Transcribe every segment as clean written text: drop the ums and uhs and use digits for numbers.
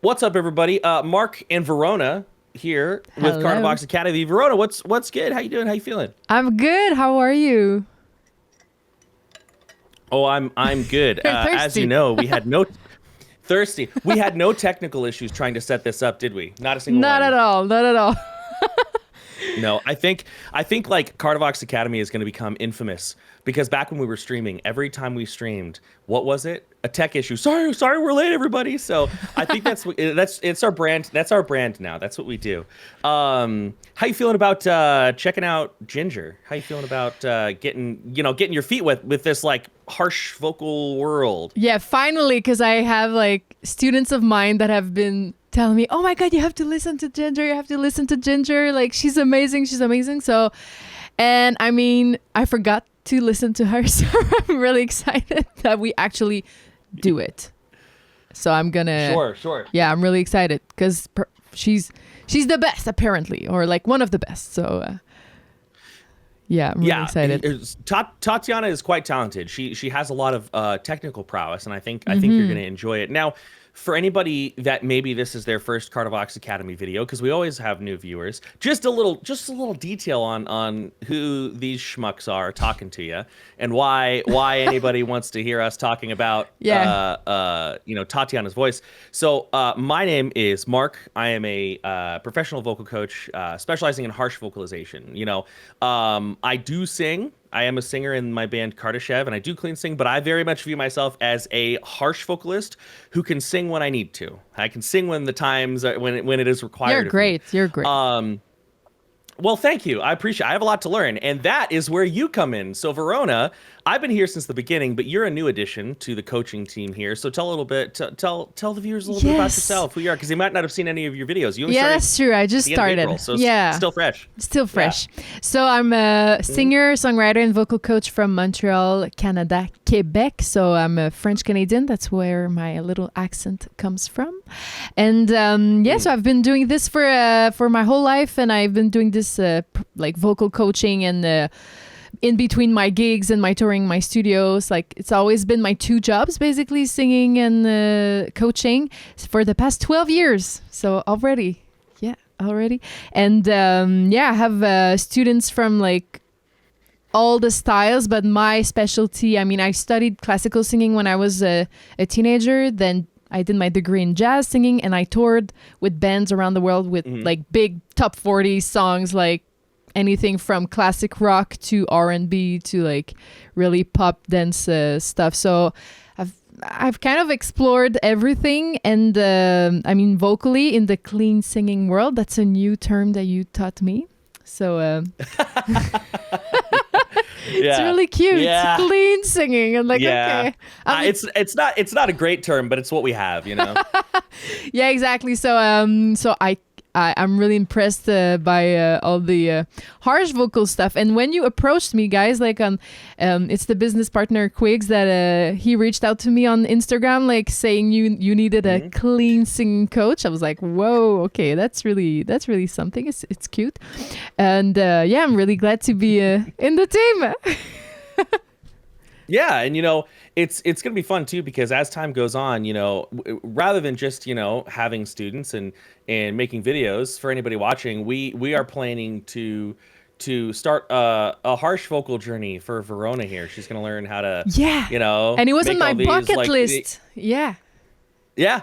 What's up, everybody? Mark and Verona here with Hello. Carnivox Academy. Verona, what's good? How you doing? How you feeling? I'm good. How are you? Oh, I'm good. You're As you thirsty. know, we had no thirsty. We had no technical issues trying to set this up, did we? Not a single Not at one. all. Not at all. No, I think like Carnivox Academy is going to become infamous because back when we were streaming, every time we streamed, what was it? A tech issue. Sorry, we're late, everybody. So I think that's it's our brand. That's our brand now. That's what we do. How you feeling about checking out Jinjer? How you feeling about getting your feet wet with this like harsh vocal world? Yeah, finally, because I have like students of mine that have been telling me, "Oh my God, you have to listen to Ginger. You have to listen to Ginger. Like she's amazing. She's amazing." So, and I mean, I forgot to listen to her, so I'm really excited that we actually do it. So I'm gonna, Sure. yeah, I'm really excited because she's the best apparently, or like one of the best. So yeah, I'm really Yeah, excited. Tatiana is quite talented. She has a lot of technical prowess, and I think you're going to enjoy it. Now, for anybody that maybe this is their first Carnivox Academy video, because we always have new viewers, just a little detail on who these schmucks are talking to you, and why anybody wants to hear us talking about Yeah. Tatiana's voice. So my name is Mark. I am a professional vocal coach specializing in harsh vocalization. I do sing. I am a singer in my band Kardashev, and I do clean sing, but I very much view myself as a harsh vocalist who can sing when I need to. I can sing when the times when it is You're required of me. great. You're great. Well, thank you. I appreciate. I have a lot to learn, and that is where you come in. So, Verona, I've been here since the beginning, but you're a new addition to the coaching team here. So, tell a little bit. Tell the viewers a little bit about Yes. yourself, who you are, because they might not have seen any of your videos. You only Yeah, started that's true. I at just the end of started. April, so it's Yeah. still fresh. Still Yeah. fresh. So I'm a singer, songwriter, and vocal coach from Montreal, Canada, Quebec. So I'm a French Canadian. That's where my little accent comes from. And yeah, so I've been doing this for my whole life, and I've been doing this like vocal coaching and in between my gigs and my touring my studios. Like it's always been my two jobs, basically singing and coaching for the past 12 years. So already, yeah, already. And yeah, I have students from like all the styles, but my specialty, I mean, I studied classical singing when I was a teenager. Then I did my degree in jazz singing, and I toured with bands around the world with like big top 40 songs, like anything from classic rock to R&B to like really pop dance stuff. So I've kind of explored everything, and I mean vocally in the clean singing world. That's a new term that you taught me. So it's Yeah. really cute. Yeah. Clean singing, and like Yeah. okay, I'm like, It's not a great term, but it's what we have. yeah, exactly. So I'm really impressed by all the harsh vocal stuff. And when you approached me, guys, like it's the business partner Quigs that he reached out to me on Instagram, like saying you needed a clean singing coach. I was like, whoa, okay, that's really something. It's cute, and yeah, I'm really glad to be in the team. Yeah, and it's gonna be fun too because as time goes on, rather than just having students and making videos for anybody watching, we are planning to start a harsh vocal journey for Verona here. She's gonna learn how to Yeah, and it was on make my all these bucket like list. Yeah. yeah.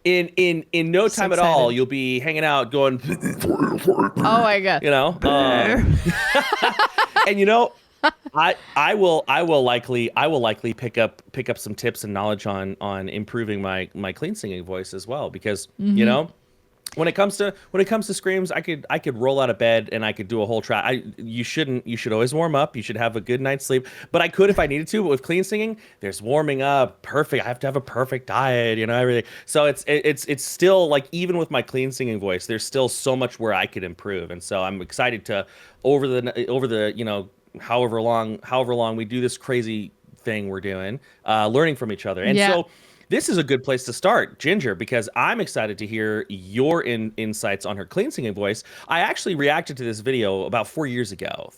In no So time at all, excited. you'll be hanging out going, Oh my god. you know, and I will likely pick up some tips and knowledge on improving my clean singing voice as well because when it comes to screams I could roll out of bed and I could do a whole track. You should always warm up. You should have a good night's sleep, but I could if I needed to. But with clean singing, there's warming up, perfect. I have to have a perfect diet, everything. So it's still like even with my clean singing voice, there's still so much where I could improve, and so I'm excited to over the however long we do this crazy thing we're doing, learning from each other. And Yeah. so this is a good place to start, Jinjer, because I'm excited to hear your insights on her clean singing voice. I actually reacted to this video about 3 years ago,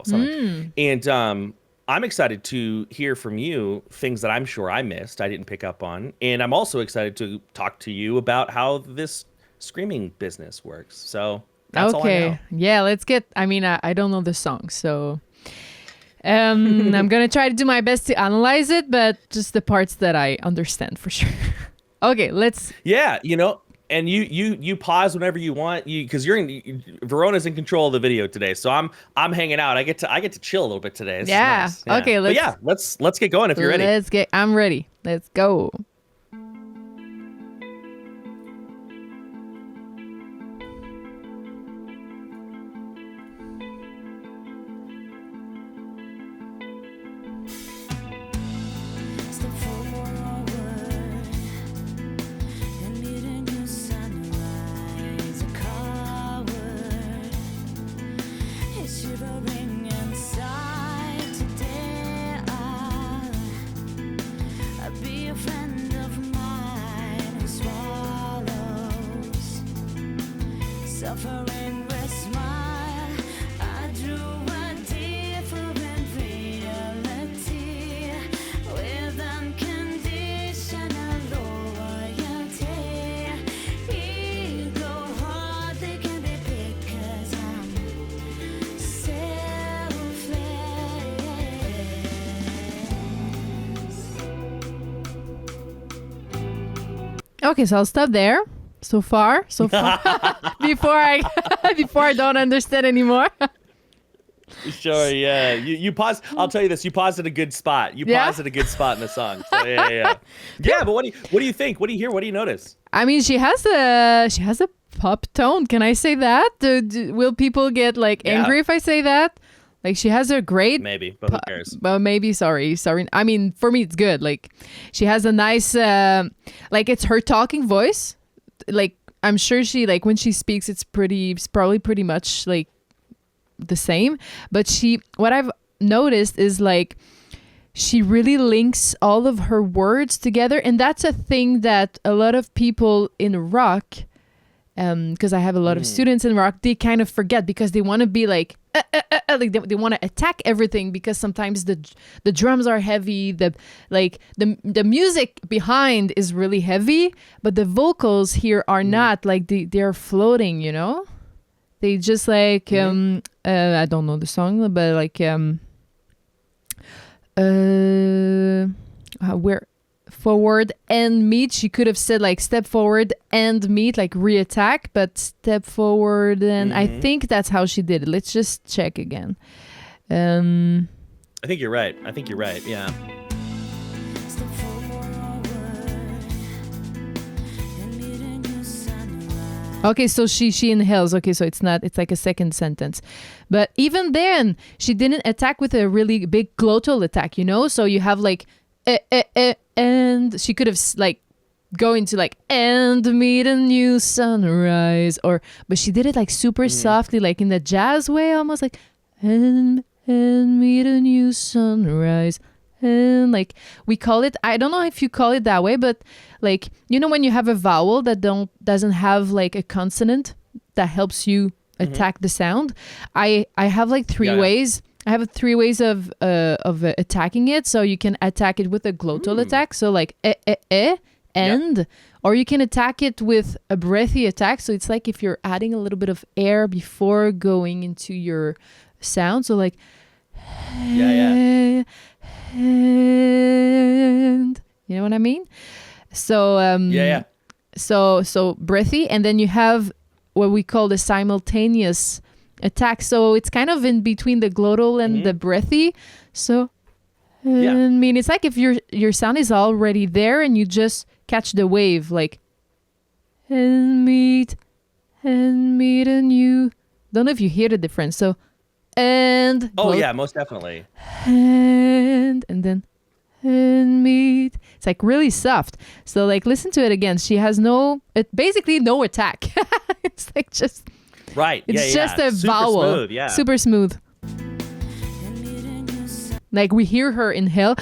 something. And I'm excited to hear from you things that I'm sure I missed, I didn't pick up on, and I'm also excited to talk to you about how this screaming business works. So that's all I know. Okay. Yeah, let's get. I mean, I don't know the song, so I'm gonna try to do my best to analyze it, but just the parts that I understand for sure. Okay, let's. Yeah, and you pause whenever you want, because Verona's in control of the video today, so I'm hanging out. I get to chill a little bit today. This is nice. Yeah. Okay. Let's get going if you're ready. I'm ready. Let's go. Suffering with smile, I drew a different reality with unconditional loyalty. Ego heart, they can be because I'm selfless. Okay, so I'll stop there. So far. before I don't understand anymore. Sure, yeah. You pause. I'll tell you this. You paused at a good spot. You paused at a good spot in the song. So yeah. Yeah, but what do you think? What do you hear? What do you notice? I mean, she has a pop tone. Can I say that? Will people get like angry if I say that? Like she has a great maybe, but who cares? But maybe sorry. I mean, for me it's good. Like she has a nice like it's her talking voice. Like I'm sure she like when she speaks it's probably pretty much like the same, but what I've noticed is like she really links all of her words together, and that's a thing that a lot of people in rock, because I have a lot of students in rock, they kind of forget because they want to be like they want to attack everything, because sometimes the drums are heavy, the music behind is really heavy, but the vocals here are not like they're floating, they just like I don't know the song, but like where forward and meet, she could have said like step forward and meet, like re-attack, but step forward, and I think that's how she did it. Let's just check again. I think you're right. Yeah. Okay, so she inhales. Okay, so it's like a second sentence. But even then, she didn't attack with a really big glottal attack, So you have like and she could have like go into like and meet a new sunrise, but she did it like super softly, like in the jazz way, almost like and meet a new sunrise. And like we call it, I don't know if you call it that way, but like when you have a vowel that doesn't have like a consonant that helps you attack the sound, I have like three ways. I have 3 ways of attacking it. So you can attack it with a glottal attack, so like and or you can attack it with a breathy attack. So it's like if you're adding a little bit of air before going into your sound. So like and you know what I mean? So so breathy, and then you have what we call the simultaneous attack. So it's kind of in between the glottal and the breathy. So I mean, it's like if your sound is already there and you just catch the wave, like and meet a new. Don't know if you hear the difference. So and yeah, most definitely. And then and meet. It's like really soft. So like listen to it again. She has basically no attack. It's like just right. It's just a super vowel. Smooth, yeah. Super smooth. Like we hear her inhale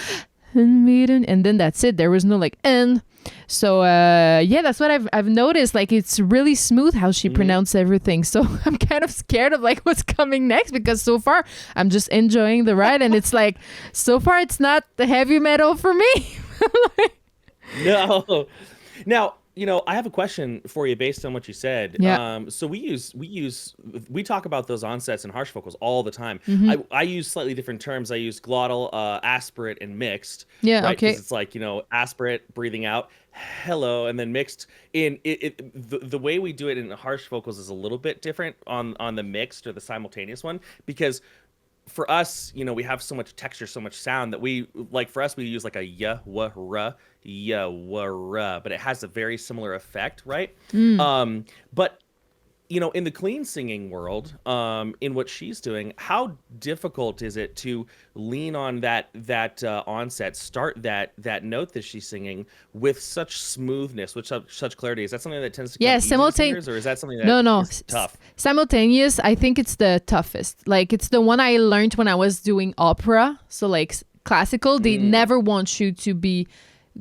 and then that's it. There was no like and. So yeah, that's what I've noticed. Like it's really smooth how she pronounced everything. So I'm kind of scared of like what's coming next, because so far I'm just enjoying the ride, and it's like so far it's not the heavy metal for me. No. Now, I have a question for you based on what you said. Yeah. So we talk about those onsets and harsh vocals all the time. I use slightly different terms. I use glottal, aspirate, and mixed. Yeah, right? okay. 'Cause it's like, aspirate, breathing out, hello, and then mixed. The way we do it in harsh vocals is a little bit different on the mixed or the simultaneous one, because for us, we have so much texture, so much sound that we like. For us, we use like a ya wa ra, but it has a very similar effect, right? But in the clean singing world, in what she's doing, how difficult is it to lean on that onset, start that note that she's singing with such smoothness, with such clarity? Is that something that tends to come easy to singers, or is that something that no, is tough? Simultaneous, I think it's the toughest. Like it's the one I learned when I was doing opera. So like classical, they never want you to be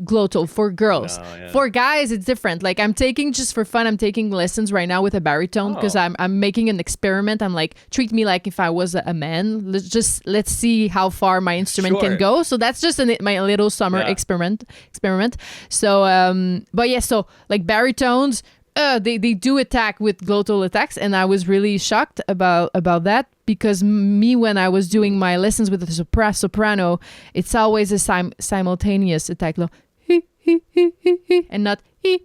glottal for girls. No, yeah. For guys, it's different. Like I'm taking, just for fun, I'm taking lessons right now with a baritone, because I'm making an experiment. I'm like, treat me like if I was a man. Let's see how far my instrument can go. So that's just my little summer experiment. So but yeah, so like baritones, they do attack with glottal attacks, and I was really shocked about that, because me, when I was doing my lessons with the soprano, it's always a simultaneous attack, and not you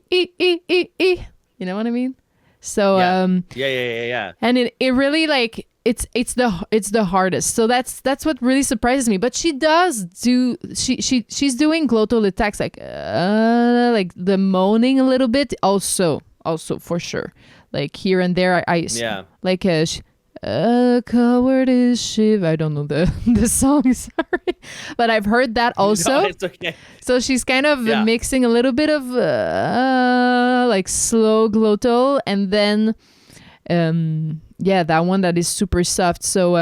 know what I mean? So Yeah. and it really, like, it's the hardest. So that's what really surprises me. But she does do, she's doing glottal attacks, like the moaning a little bit, also for sure, like here and there. I like cowardice shiv. I don't know the song, sorry, but I've heard that also. No, it's okay. So she's kind of mixing a little bit of like slow glottal, and then that one that is super soft. So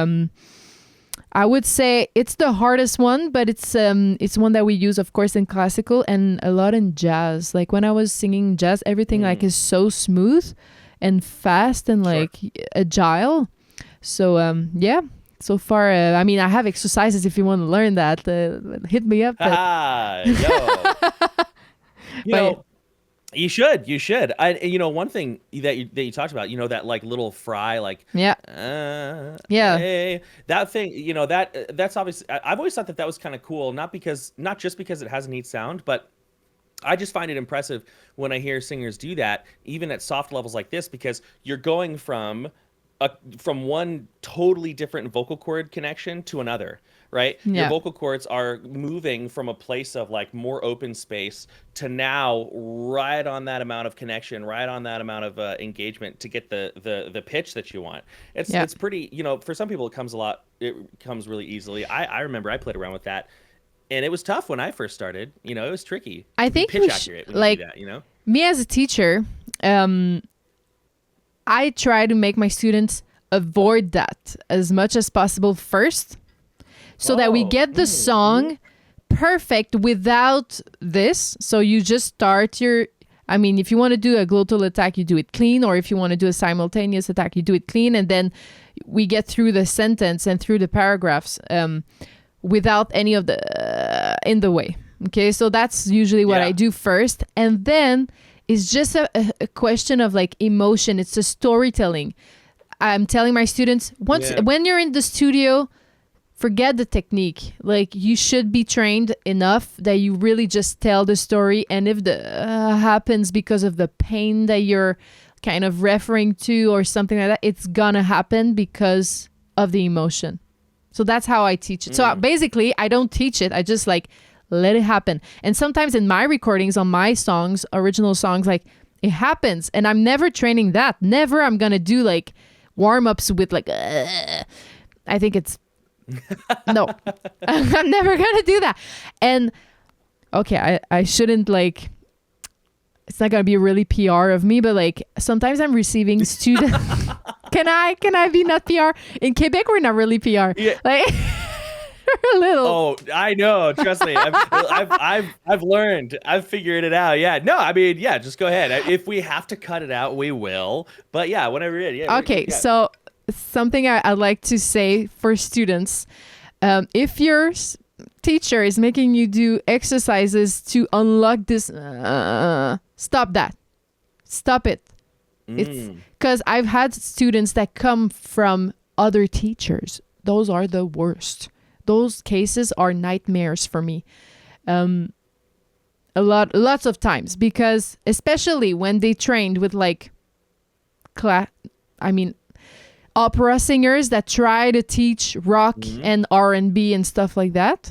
I would say it's the hardest one, but it's one that we use, of course, in classical and a lot in jazz. Like when I was singing jazz, everything like is so smooth and fast and like agile. So so far, I mean, I have exercises if you want to learn that. Hit me up. You should. One thing that you talked about, that like little fry, like hey, that thing, that's obviously. I've always thought that was kind of cool, not just because it has a neat sound, but I just find it impressive when I hear singers do that, even at soft levels like this, because you're going from one totally different vocal cord connection to another, right? Yeah. Your vocal cords are moving from a place of like more open space to now right on that amount of connection, right on that amount of engagement to get the pitch that you want. It's pretty, for some people it comes really easily. I remember I played around with that, and it was tough when I first started. It was tricky. I think pitch accurate when you do that, me as a teacher, I try to make my students avoid that as much as possible first, so that we get the song perfect without this. So you just start if you want to do a glottal attack, you do it clean, or if you want to do a simultaneous attack, you do it clean, and then we get through the sentence and through the paragraphs without any of the in the way. Okay, so that's usually what I do first, and then it's just a question of like emotion. It's a storytelling. I'm telling my students, when you're in the studio, forget the technique. Like, you should be trained enough that you really just tell the story. And if the happens because of the pain that you're kind of referring to or something like that, it's gonna happen because of the emotion. So that's how I teach it. So basically, I don't teach it. I just like let it happen. And sometimes in my recordings on my songs, original songs, like it happens, and I'm never training that. Never I'm gonna do like warm-ups with like I think it's no. I'm never gonna do that. And okay, I shouldn't, like, it's not gonna be really PR of me, but like sometimes I'm receiving student can I be not PR? In Quebec we're not really PR. Yeah. Like a little. Oh, I know. Trust me. I've learned. I've figured it out. Yeah. No, I mean, yeah. Just go ahead. If we have to cut it out, we will. But yeah, whenever you're ready. Yeah. Okay, Yeah. so something I'd like to say for students, if your teacher is making you do exercises to unlock this, stop that. Stop it. It's because I've had students that come from other teachers. Those are the worst. Those cases are nightmares for me. Lots of times, because especially when they trained with like opera singers that try to teach rock and R&B and stuff like that.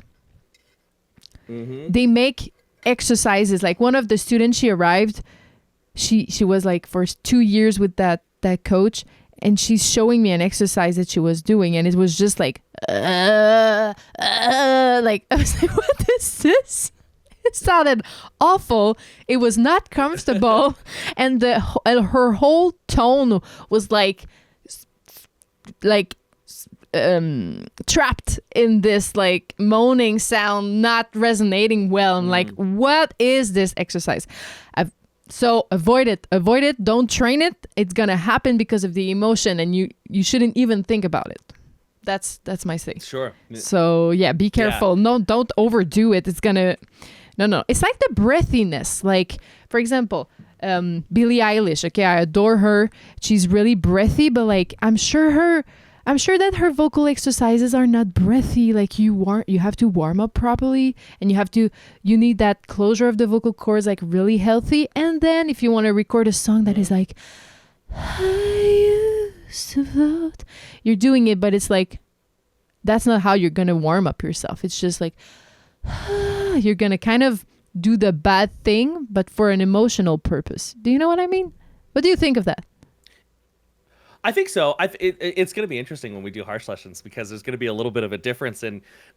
They make exercises. Like one of the students, she arrived, she was like for 2 years with that coach, and she's showing me an exercise that she was doing, and it was just like like I was like, what is this? It sounded awful. It was not comfortable, and her whole tone was like trapped in this like moaning sound, not resonating well. I'm like, what is this exercise? So avoid it. Don't train it. It's gonna happen because of the emotion, and you shouldn't even think about it. That's my say. Sure. So yeah, be careful. Yeah. No, don't overdo it. It's gonna no. It's like the breathiness. Like for example, Billie Eilish. Okay, I adore her. She's really breathy, but like I'm sure that her vocal exercises are not breathy. Like you have to warm up properly, and you need that closure of the vocal cords like really healthy. And then if you want to record a song that is like, I used to float, you're doing it, but it's like, that's not how you're going to warm up yourself. It's just like, you're going to kind of do the bad thing, but for an emotional purpose. Do you know what I mean? What do you think of that? I think so. It's going to be interesting when we do harsh lessons, because there's going to be a little bit of a difference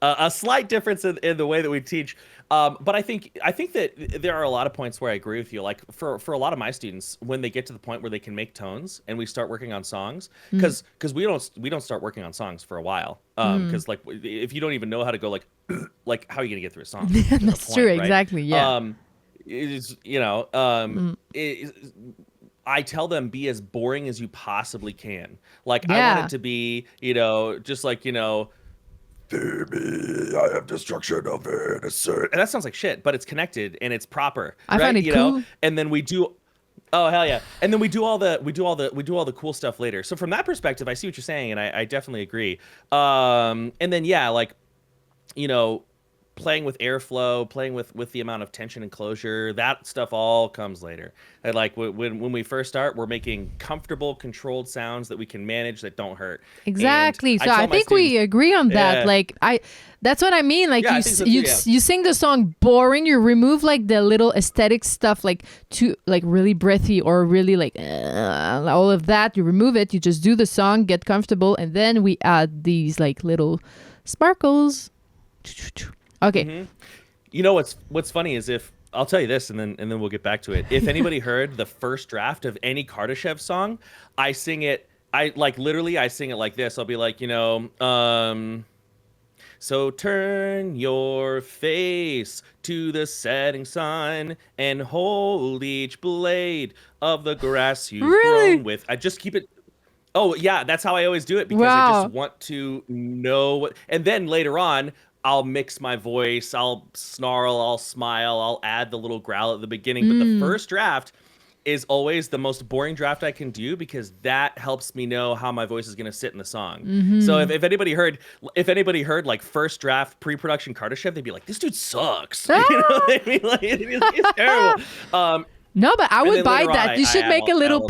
a slight difference in the way that we teach. But I think that there are a lot of points where I agree with you. Like for a lot of my students, when they get to the point where they can make tones and we start working on songs, because we don't start working on songs for a while. Because like if you don't even know how to go like how are you going to get through a song? That's true. Right? Exactly. Yeah. I tell them, be as boring as you possibly can. Like I want it to be, just like, baby, I have destruction of innocence. And that sounds like shit, but it's connected and it's proper. I find it cool. And then we do, oh hell yeah. And then we do all the cool stuff later. So from that perspective, I see what you're saying, and I definitely agree. And then yeah, like, playing with airflow, playing with the amount of tension and closure, that stuff all comes later. And like when we first start, we're making comfortable, controlled sounds that we can manage that don't hurt. Exactly. So I think we agree on that. Yeah. That's what I mean. Like you sing the song boring, you remove like the little aesthetic stuff, like too like really breathy or really like all of that. You remove it. You just do the song, get comfortable, and then we add these like little sparkles. Okay. Mm-hmm. You know what's funny is, if I'll tell you this, and then we'll get back to it. If anybody heard the first draft of any Kardashev song, I sing it. I sing it like this. I'll be like, so turn your face to the setting sun and hold each blade of the grass you've grown with. I just keep it. Oh yeah, that's how I always do it, because I just want to know what. And then later on, I'll mix my voice, I'll snarl, I'll smile, I'll add the little growl at the beginning. But the first draft is always the most boring draft I can do, because that helps me know how my voice is going to sit in the song. Mm-hmm. So if anybody heard like first draft pre-production Kardashev, they'd be like, this dude sucks. You know what I mean? Like, it's terrible. No, but I would buy that. You should make a little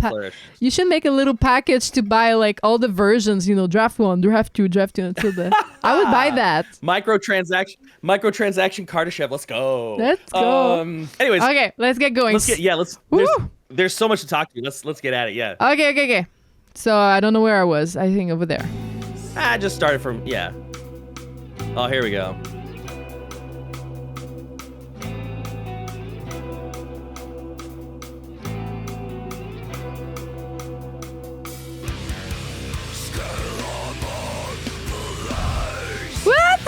you should make a little package to buy like all the versions, draft 1, draft 2, draft 2 until the I would buy that. Microtransaction Kardashev. Let's go. Let's go. Anyways. Okay, let's get going. There's so much to talk to. Let's get at it. Yeah. Okay. So I don't know where I was. I think over there. I just started from Oh, here we go. What?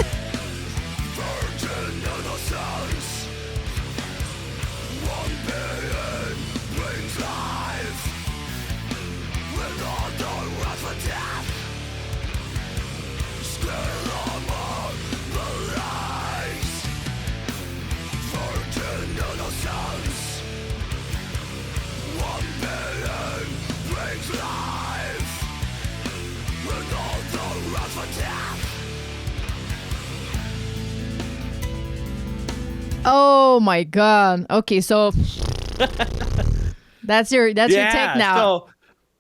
Oh my god. Okay, so that's your take now. So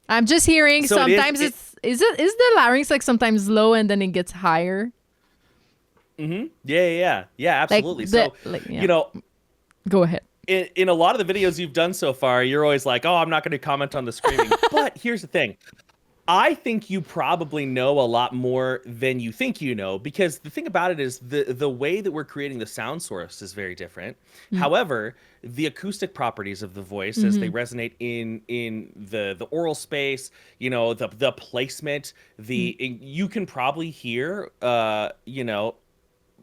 I'm just hearing So it is- sometimes is the larynx like sometimes low and then it gets higher? yeah, absolutely. So yeah. you know, Go ahead. in a lot of the videos you've done so far, you're always like, "Oh, I'm not going to comment on the screaming." But here's the thing. I think you probably know a lot more than you think you know, because the thing about it is the way that we're creating the sound source is very different. However, the acoustic properties of the voice as they resonate in the oral space, the placement, you can probably hear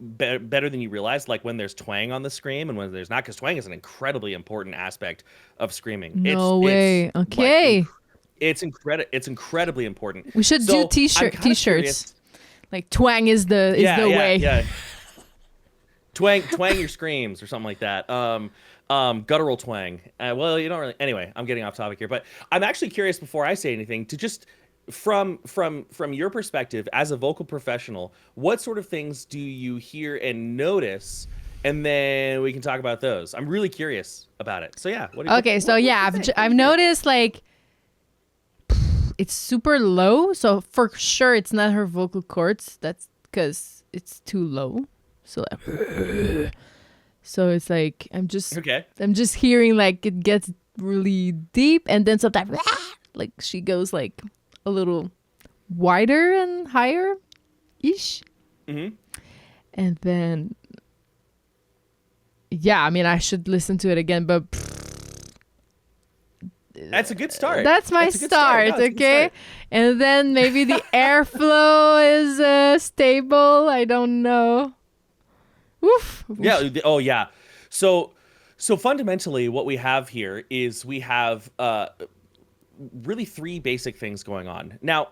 better than you realize, like when there's twang on the scream and when there's not, because twang is an incredibly important aspect of screaming. No way. It's Okay. it's incredibly important. We should So, do I'm kinda t-shirts. curious- Like twang is the way. Yeah. Twang your screams or something like that. Guttural twang. Well, you don't really. Anyway, I'm getting off topic here, but I'm actually curious before I say anything to just from your perspective as a vocal professional, what sort of things do you hear and notice, and then we can talk about those. I'm really curious about it. So yeah. Okay, so yeah, I've noticed like it's super low. So for sure, it's not her vocal cords. That's because it's too low. So, so it's like I'm just hearing like it gets really deep, and then sometimes like she goes like a little wider and higher, ish. Mm-hmm. And then, yeah, I mean, I should listen to it again, but. That's a good start. That's my start, okay? And then maybe the airflow is stable. I don't know. Oof. Yeah. Oh, yeah. So fundamentally, what we have here is we have really three basic things going on. Now,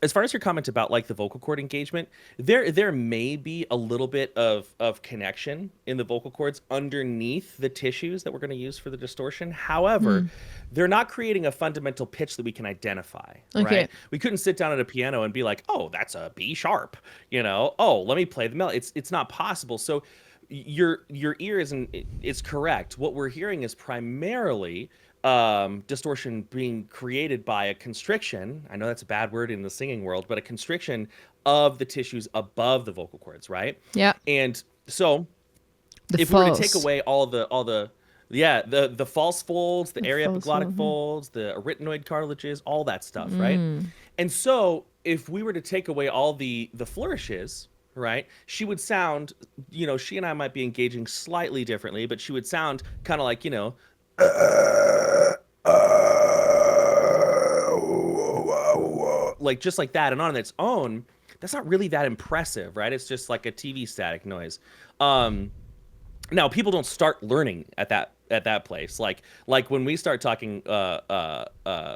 as far as your comment about like the vocal cord engagement, there may be a little bit of connection in the vocal cords underneath the tissues that we're going to use for the distortion. However, they're not creating a fundamental pitch that we can identify. Okay. Right? We couldn't sit down at a piano and be like, "Oh, that's a B sharp." Oh, let me play the melody. It's not possible. So your ear is correct. What we're hearing is primarily distortion being created by a constriction. I know that's a bad word in the singing world, but a constriction of the tissues above the vocal cords, right? Yeah. And so if we were to take away all the false folds, the aryepiglottic folds, the arytenoid cartilages, all that stuff, right? And so if we were to take away all the flourishes, right, she would sound, she and I might be engaging slightly differently, but she would sound kind of like, like just like that, and on its own, that's not really that impressive, right? It's just like a TV static noise. Now people don't start learning at that place. Like when we start talking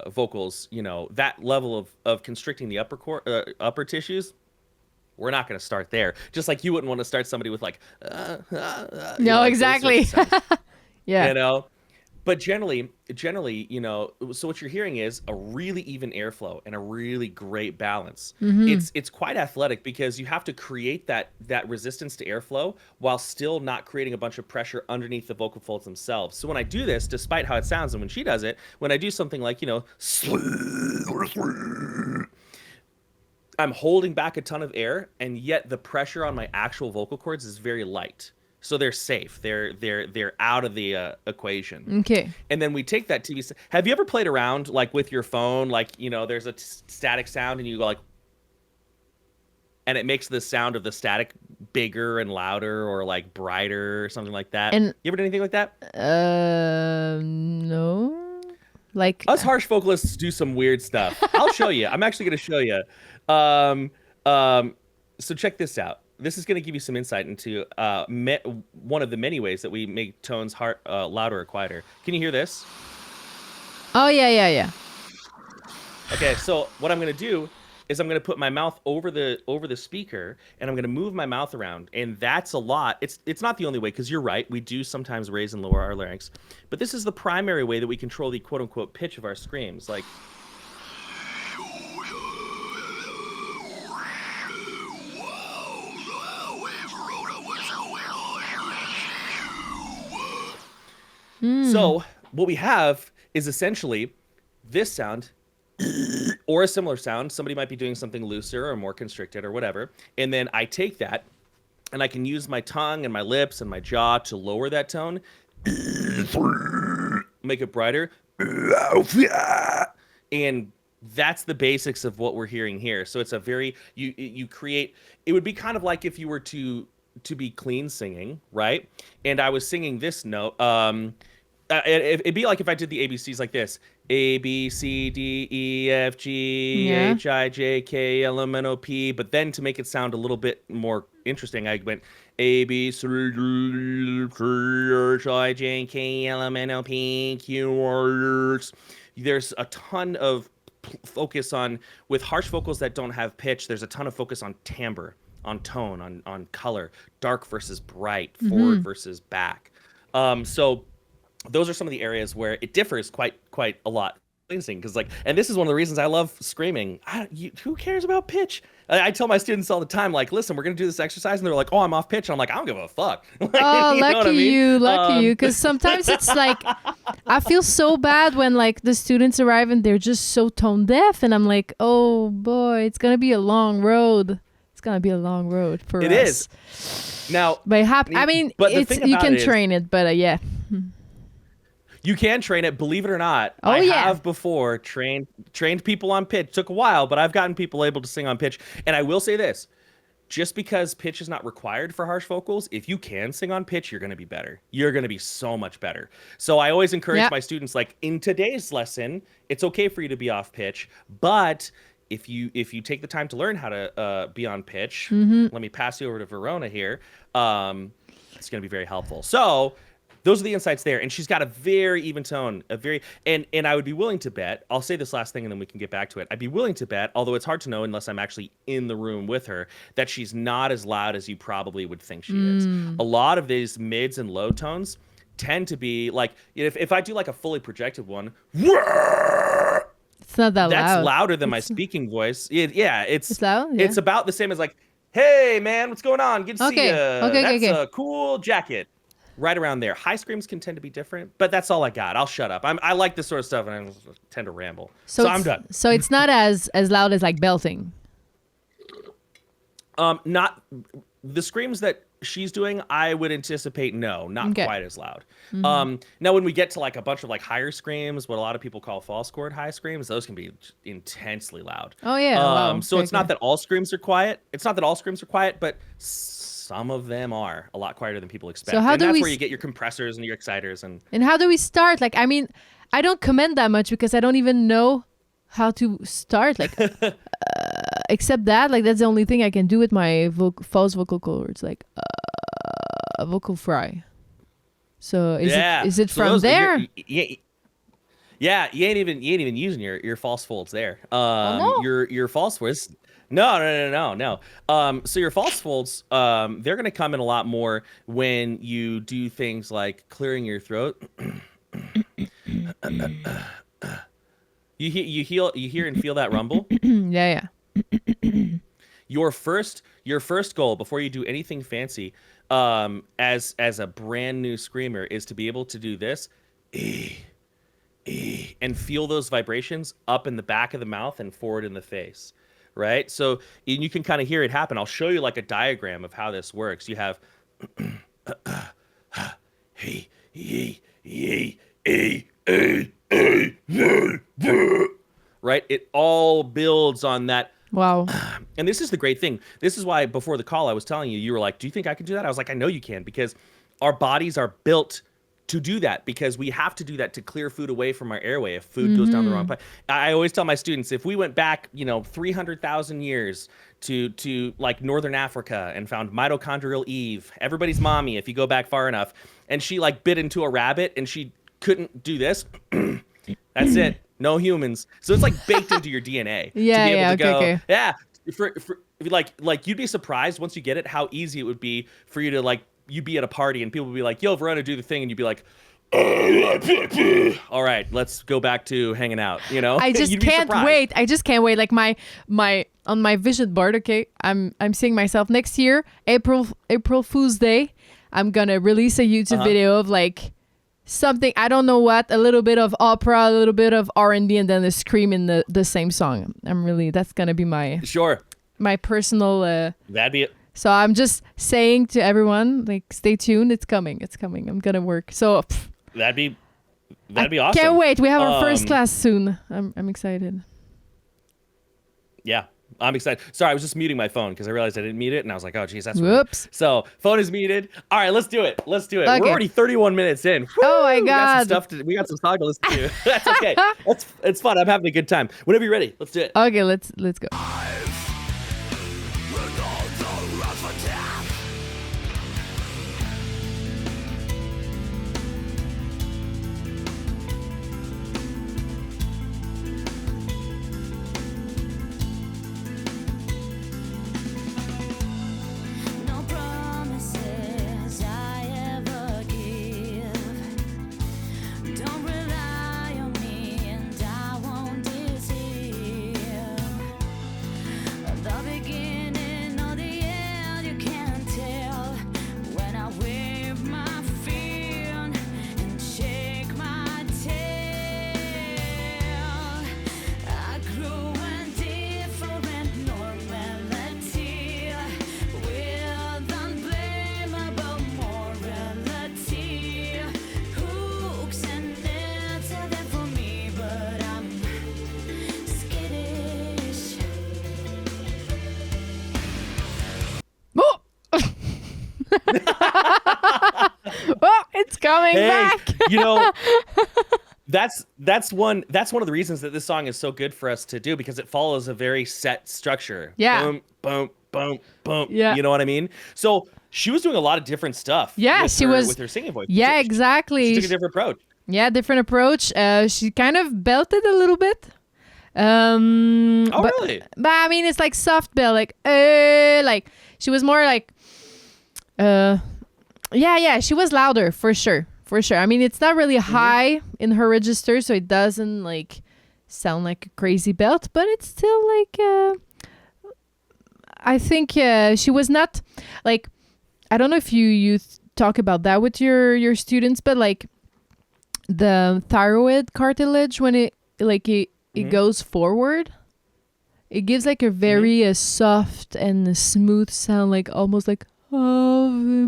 vocals, that level of constricting the upper tissues, we're not going to start there. Just like you wouldn't want to start somebody with like no, exactly. Yeah. But generally, so what you're hearing is a really even airflow and a really great balance. It's quite athletic because you have to create that resistance to airflow while still not creating a bunch of pressure underneath the vocal folds themselves. So when I do this, despite how it sounds, and when she does it, when I do something like, I'm holding back a ton of air, and yet the pressure on my actual vocal cords is very light. So they're safe. They're out of the equation. Okay. And then we take that TV. Have you ever played around like with your phone? Like there's a static sound, and you go like, and it makes the sound of the static bigger and louder, or like brighter, or something like that. And you ever do anything like that? No. Like us harsh vocalists do some weird stuff. I'll show you. I'm actually going to show you. So check this out. This is going to give you some insight into one of the many ways that we make tones louder or quieter. Can you hear this? Oh, yeah. Okay, so what I'm going to do is I'm going to put my mouth over the speaker, and I'm going to move my mouth around, and that's a lot. It's not the only way, because you're right. We do sometimes raise and lower our larynx, but this is the primary way that we control the quote-unquote pitch of our screams. Like... So what we have is essentially this sound or a similar sound. Somebody might be doing something looser or more constricted or whatever. And then I take that and I can use my tongue and my lips and my jaw to lower that tone, make it brighter. And that's the basics of what we're hearing here. So it's a very, you create, it would be kind of like if you were to be clean singing, right? And I was singing this note. It'd be like if I did the ABCs like this: A B C D E F G Yeah. H I J K L M N O P. But then to make it sound a little bit more interesting, I went A B C D H I J K L M N O P Q R. There's a ton of focus on, with harsh vocals that don't have pitch. There's a ton of focus on timbre, on tone, on color, dark versus bright, forward versus back. So those are some of the areas where it differs quite a lot. Because and this is one of the reasons I love screaming. Who cares about pitch? I tell my students all the time, like, listen, we're gonna do this exercise, and they're like, oh, I'm off pitch. And I'm like, I don't give a fuck. Like, Oh, you know what I lucky mean? you, lucky you. Because sometimes it's like, I feel so bad when like the students arrive and they're just so tone deaf, and I'm like, oh boy, it's gonna be a long road. It's gonna be a long road for us. It is. Now, But I mean, but the it's thing you about can it is- train it, but yeah. you can train it, believe it or not. Oh, I yeah. have before trained people on pitch. Took a while, but I've gotten people able to sing on pitch. And I will say this, just because pitch is not required for harsh vocals, if you can sing on pitch, you're going to be better. You're going to be so much better. So I always encourage Yeah. my students, like, in today's lesson, it's okay for you to be off pitch, but if you take the time to learn how to be on pitch, let me pass you over to Verona here. It's going to be very helpful. So those are the insights there. And she's got a very even tone, and I would be willing to bet, I'll say this last thing and then we can get back to it. I'd be willing to bet, although it's hard to know unless I'm actually in the room with her, that she's not as loud as you probably would think she is. A lot of these mids and low tones tend to be like, if I do like a fully projected one, It's not that that's loud. louder than my speaking voice. It's loud? Yeah. It's about the same as like, hey man, what's going on? Good to Okay, see you. okay, That's okay. a cool jacket. Right around there. High screams can tend to be different, but that's all I got. I'll shut up. I like this sort of stuff, and I tend to ramble. So I'm done. So it's not as loud as like belting. Not the screams that she's doing, I would anticipate not Okay. quite as loud. Now when we get to like a bunch of like higher screams, what a lot of people call false chord high screams, those can be intensely loud. Oh, yeah. Wow. So Okay, it's not okay. that all screams are quiet. It's not that all screams are quiet, but some of them are a lot quieter than people expect. So how and do that's we where you get your compressors and your exciters and And how do we start? Like, I mean, I don't comment that much because I don't even know how to start. Like, except that, like, that's the only thing I can do with my false vocal cords, like a vocal fry. So is it So from those- there? Yeah, you ain't even using your false folds there. no? Your false folds. No. So your false folds, they're gonna come in a lot more when you do things like clearing your throat. You hear and feel that rumble. Yeah. Your first goal before you do anything fancy, as a brand new screamer, is to be able to do this, and feel those vibrations up in the back of the mouth and forward in the face, right? So and you can kind of hear it happen. I'll show you like a diagram of how this works. You have right? It all builds on that. Wow. And this is the great thing. This is why before the call I was telling you, you were like, do you think I can do that? I was like, I know you can, because our bodies are built to do that, because we have to do that to clear food away from our airway if food goes down the wrong pipe. I always tell my students, if we went back, 300,000 years to like Northern Africa and found mitochondrial Eve, everybody's mommy, if you go back far enough, and she like bit into a rabbit and she couldn't do this, that's it. No humans. So it's like baked into your DNA. Yeah, to be able yeah, to okay, go, okay. yeah. For like you'd be surprised once you get it how easy it would be for you to like, you'd be at a party and people would be like, yo, Verona, do the thing, and you'd be like, all right, let's go back to hanging out. I just You'd be can't surprised. wait. I just can't wait. Like my on my vision board, okay, I'm seeing myself next year, April Fool's Day. I'm gonna release a YouTube video of like something, I don't know what, a little bit of opera, a little bit of R&B, and then a scream in the same song. That's gonna be Sure. my personal. That'd be it. So I'm just saying to everyone, like, stay tuned. It's coming. I'm gonna work. So That'd be awesome. can't wait. We have our first class soon. I'm excited. Yeah, I'm excited. Sorry, I was just muting my phone because I realized I didn't mute it, and I was like, oh, geez, that's Whoops. rude. So phone is muted. All right, let's do it. Okay. We're already 31 minutes in. Woo! Oh my We got God. we got some song to listen to. That's okay. It's fun. I'm having a good time. Whenever you're ready, let's do it. Okay, let's go. No promises I ever give. Don't rely on me, and I won't deceive. The beginning or the end, you can't tell. When I wave my fin and shake my tail, I grew a different normality with unblameable morality. Hooks and nets are there for me, but I'm skittish. Oh! Oh, it's coming Hey, back. you know, that's one of the reasons that this song is so good for us to do, because it follows a very set structure. Yeah. Boom, boom, boom, boom. Yeah. You know what I mean? So she was doing a lot of different stuff. Yeah, with she her, was- with her singing voice. Yeah, She exactly. took a different approach. Yeah, different approach. She kind of belted a little bit. Oh, But, really? but I mean, it's like soft bell, like she was more like, yeah, she was louder for sure. I mean, it's not really high in her register, so it doesn't like sound like a crazy belt, but it's still like, I think she was not like, I don't know if you talk about that with your students, but like the thyroid cartilage, when it goes forward, it gives like a very soft and smooth sound, like almost like Ave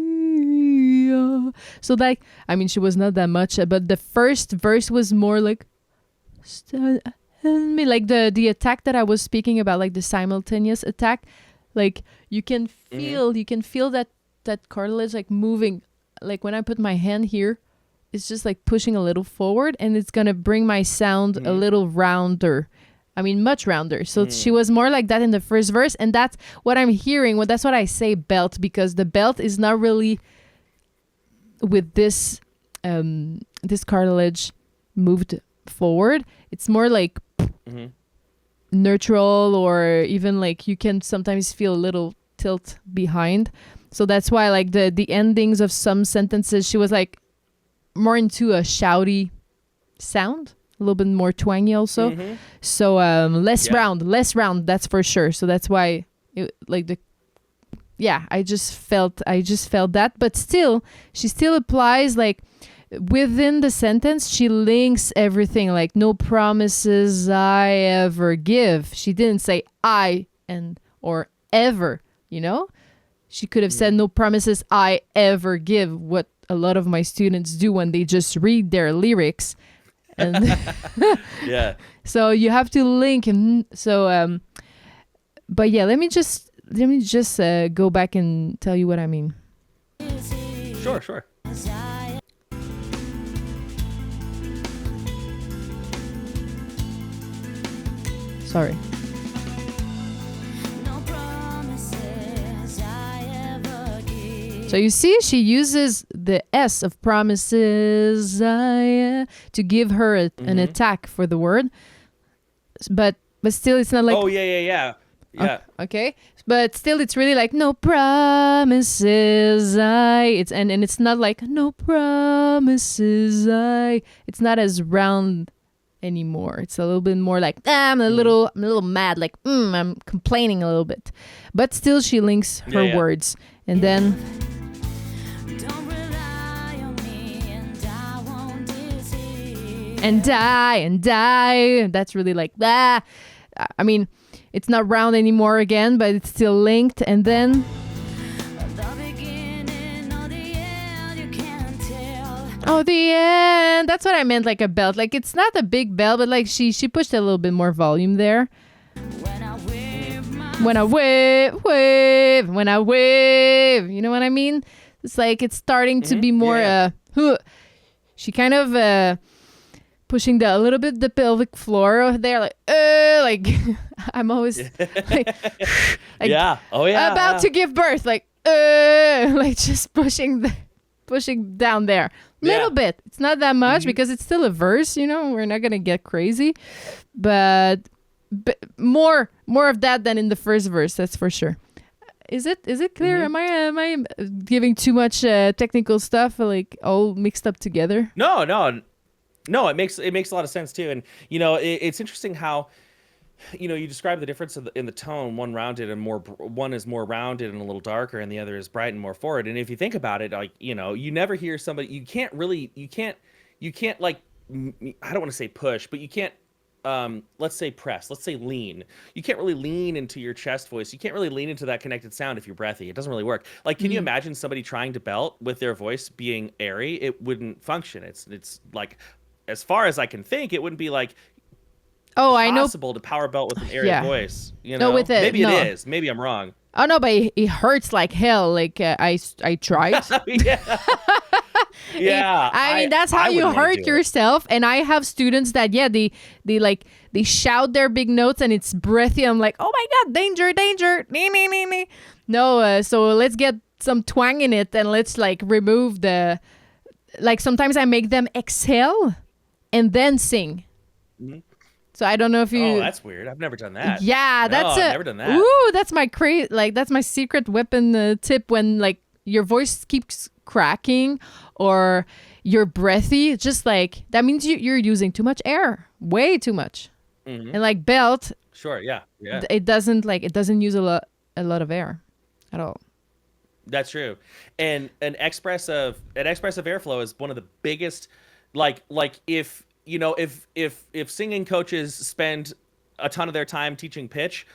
Maria. So like, I mean, she was not that much, but the first verse was more like me, like the attack that I was speaking about, like the simultaneous attack, like you can feel that cartilage like moving, like when I put my hand here, it's just like pushing a little forward, and it's gonna bring my sound a little rounder. I mean, much rounder. So she was more like that in the first verse, and that's what I'm hearing. Well, that's what I say belt, because the belt is not really with this this cartilage moved forward. It's more like neutral, or even like you can sometimes feel a little tilt behind. So that's why like the endings of some sentences, she was like more into a shouty sound, a little bit more twangy also. So less round, that's for sure. So that's why I just felt that, but still she still applies, like within the sentence she links everything, like no promises I ever give. She didn't say I or ever, you know? She could have said no promises I ever give, what a lot of my students do when they just read their lyrics. And Yeah. so you have to link. And so but yeah, let me just go back and tell you what I mean. Sure. Sorry. No promises I ever give. So you see, she uses the S of promises to give her an attack for the word, but still it's not like Oh, yeah. okay, but still it's really like no promises and it's not like no promises it's not as round anymore. It's a little bit more like I'm a little mad, like I'm complaining a little bit, but still she links her Yeah. words. And then Don't rely on me, and and die and die. That's really like that. I mean, it's not round anymore again, but it's still linked. And then, The beginning or the end, you can't tell. oh, the end. That's what I meant, like a belt. Like it's not a big bell, but like she pushed a little bit more volume there. When I wave my When I wave, when I wave. You know what I mean? It's like it's starting to be more she kind of pushing a little bit the pelvic floor there, like I'm always like Yeah. Oh yeah. about to give birth, like just pushing down there little bit. It's not that much because it's still a verse, you know. We're not gonna get crazy, but more of that than in the first verse, that's for sure. Is it clear? Am I giving too much technical stuff, like all mixed up together? No. It makes a lot of sense too, and you know, it's interesting how, you know, you describe the difference in the tone. One rounded and one is more rounded and a little darker, and the other is bright and more forward. And if you think about it, like, you know, you never hear somebody. You can't like, I don't want to say push, but you can't. Let's say press, let's say lean. You can't really lean into your chest voice. You can't really lean into that connected sound if you're breathy. It doesn't really work. Like, can you imagine somebody trying to belt with their voice being airy? It wouldn't function. It's like, as far as I can think, it wouldn't be like I know. possible to power belt with an airy voice. You No, know, with it, maybe no. it is. Maybe I'm wrong. Oh no, but it hurts like hell. Like I tried. Yeah. Yeah. I mean, that's how I you wouldn't wanna hurt do it. yourself. And I have students that they shout their big notes and it's breathy. I'm like, oh my god, danger, danger, nee, nee, nee, nee. No, so let's get some twang in it and let's like remove the, like sometimes I make them exhale and then sing. So I don't know if you. Oh, that's weird. I've never done that. Yeah, No, that's I've never done that. Ooh, that's my that's my secret weapon tip when like your voice keeps cracking or you're breathy. Just like that means you're using too much air, way too much. And like belt, Sure. Yeah. Yeah. it doesn't use a lot of air at all. That's true. And an expressive airflow is one of the biggest, like if, you know, if singing coaches spend a ton of their time teaching pitch,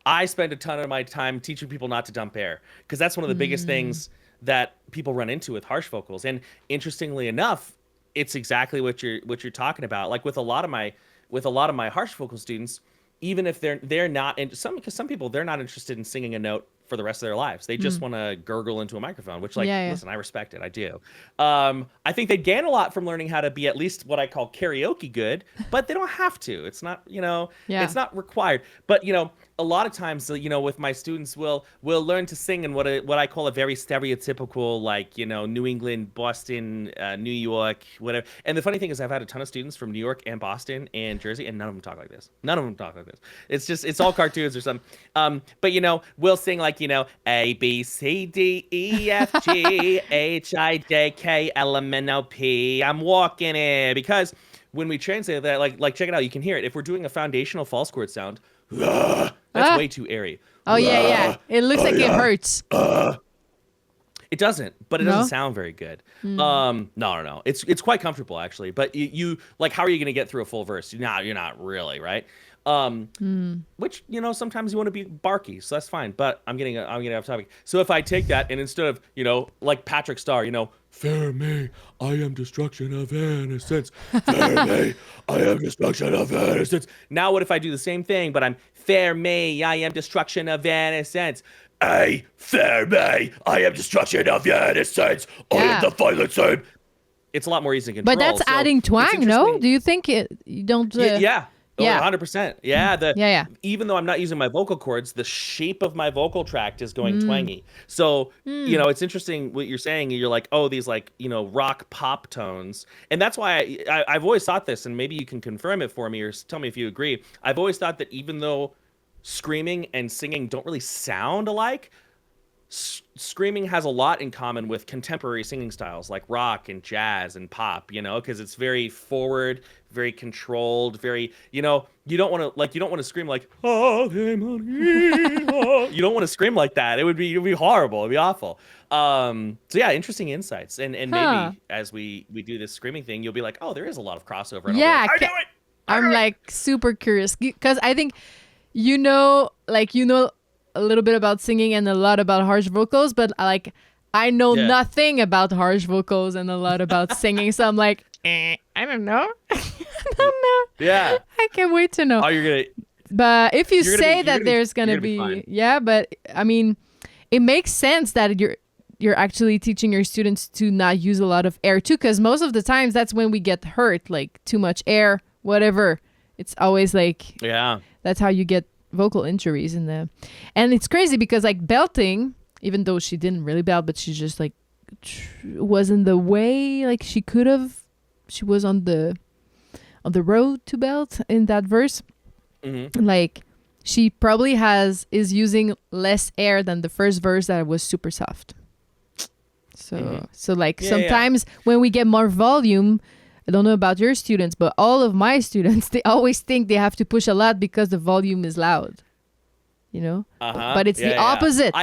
I spend a ton of my time teaching people not to dump air, because that's one of the biggest things that people run into with harsh vocals. And interestingly enough, it's exactly what you're talking about. Like with a lot of my harsh vocal students, even if they're not in because some people, they're not interested in singing a note for the rest of their lives. They just want to gurgle into a microphone, which, like, listen, I respect it. I do. I think they gain a lot from learning how to be at least what I call karaoke good, but they don't have to. It's not, you know, it's not required. But, you know, a lot of times, you know, with my students, we'll learn to sing in what I call a very stereotypical, like, you know, New England, Boston, New York, whatever. And the funny thing is, I've had a ton of students from New York and Boston and Jersey, and none of them talk like this. It's all cartoons or something. But, you know, we'll sing like, you know, A, B, C, D, E, F, G, H, I, J, K, L, M, N, O, P. I'm walking it. Because when we translate that, like check it out, you can hear it. If we're doing a foundational false chord sound, that's way too airy. Oh, yeah. It looks like it hurts. It doesn't, but it doesn't sound very good. No. It's quite comfortable, actually. But you like, how are you going to get through a full verse? You're not really, right? Which, you know, sometimes you want to be barky, so that's fine. But I'm getting off topic. So if I take that and instead of, you know, like Patrick Star, you know, fair me, I am destruction of innocence. Fair me, I am destruction of innocence. Now what if I do the same thing, but I'm fair me, I am destruction of innocence. Hey, fair me, I am destruction of innocence. I am the violent same. It's a lot more easy to control. But that's adding twang, no? Do you think you don't? Yeah. Oh, Yeah. 100%. Yeah. Yeah. Even though I'm not using my vocal cords, the shape of my vocal tract is going twangy. So, you know, it's interesting what you're saying. You're like, oh, these, like, you know, rock pop tones. And that's why I've always thought this, and maybe you can confirm it for me or tell me if you agree. I've always thought that even though screaming and singing don't really sound alike, screaming has a lot in common with contemporary singing styles like rock and jazz and pop, because it's very forward, very controlled, very, you don't want to scream like, Ave Maria. You don't want to scream like that. It'd be horrible. It'd be awful. So yeah, interesting insights. And maybe as we do this screaming thing, you'll be like, oh, there is a lot of crossover. And Yeah, I'll be like, I knew it. I'm like super curious because I think you know a little bit about singing and a lot about harsh vocals, but like I know nothing about harsh vocals and a lot about singing, so I'm like, I don't know. I don't know. Yeah. I can't wait to know. Oh, you're gonna. But if you You're gonna say be- that you're there's gonna gonna be be, fine. yeah, but I mean, it makes sense that you're actually teaching your students to not use a lot of air too, because most of the times that's when we get hurt, like too much air, whatever. It's always like Yeah. that's how you get vocal injuries and it's crazy because like belting, even though she didn't really belt, but she just like was in the way, like she could have. She was on the road to belt in that verse. Mm-hmm. Like she probably is using less air than the first verse that was super soft. So like Yeah, sometimes when we get more volume, I don't know about your students, but all of my students, they always think they have to push a lot because the volume is loud. Uh-huh. But it's the opposite.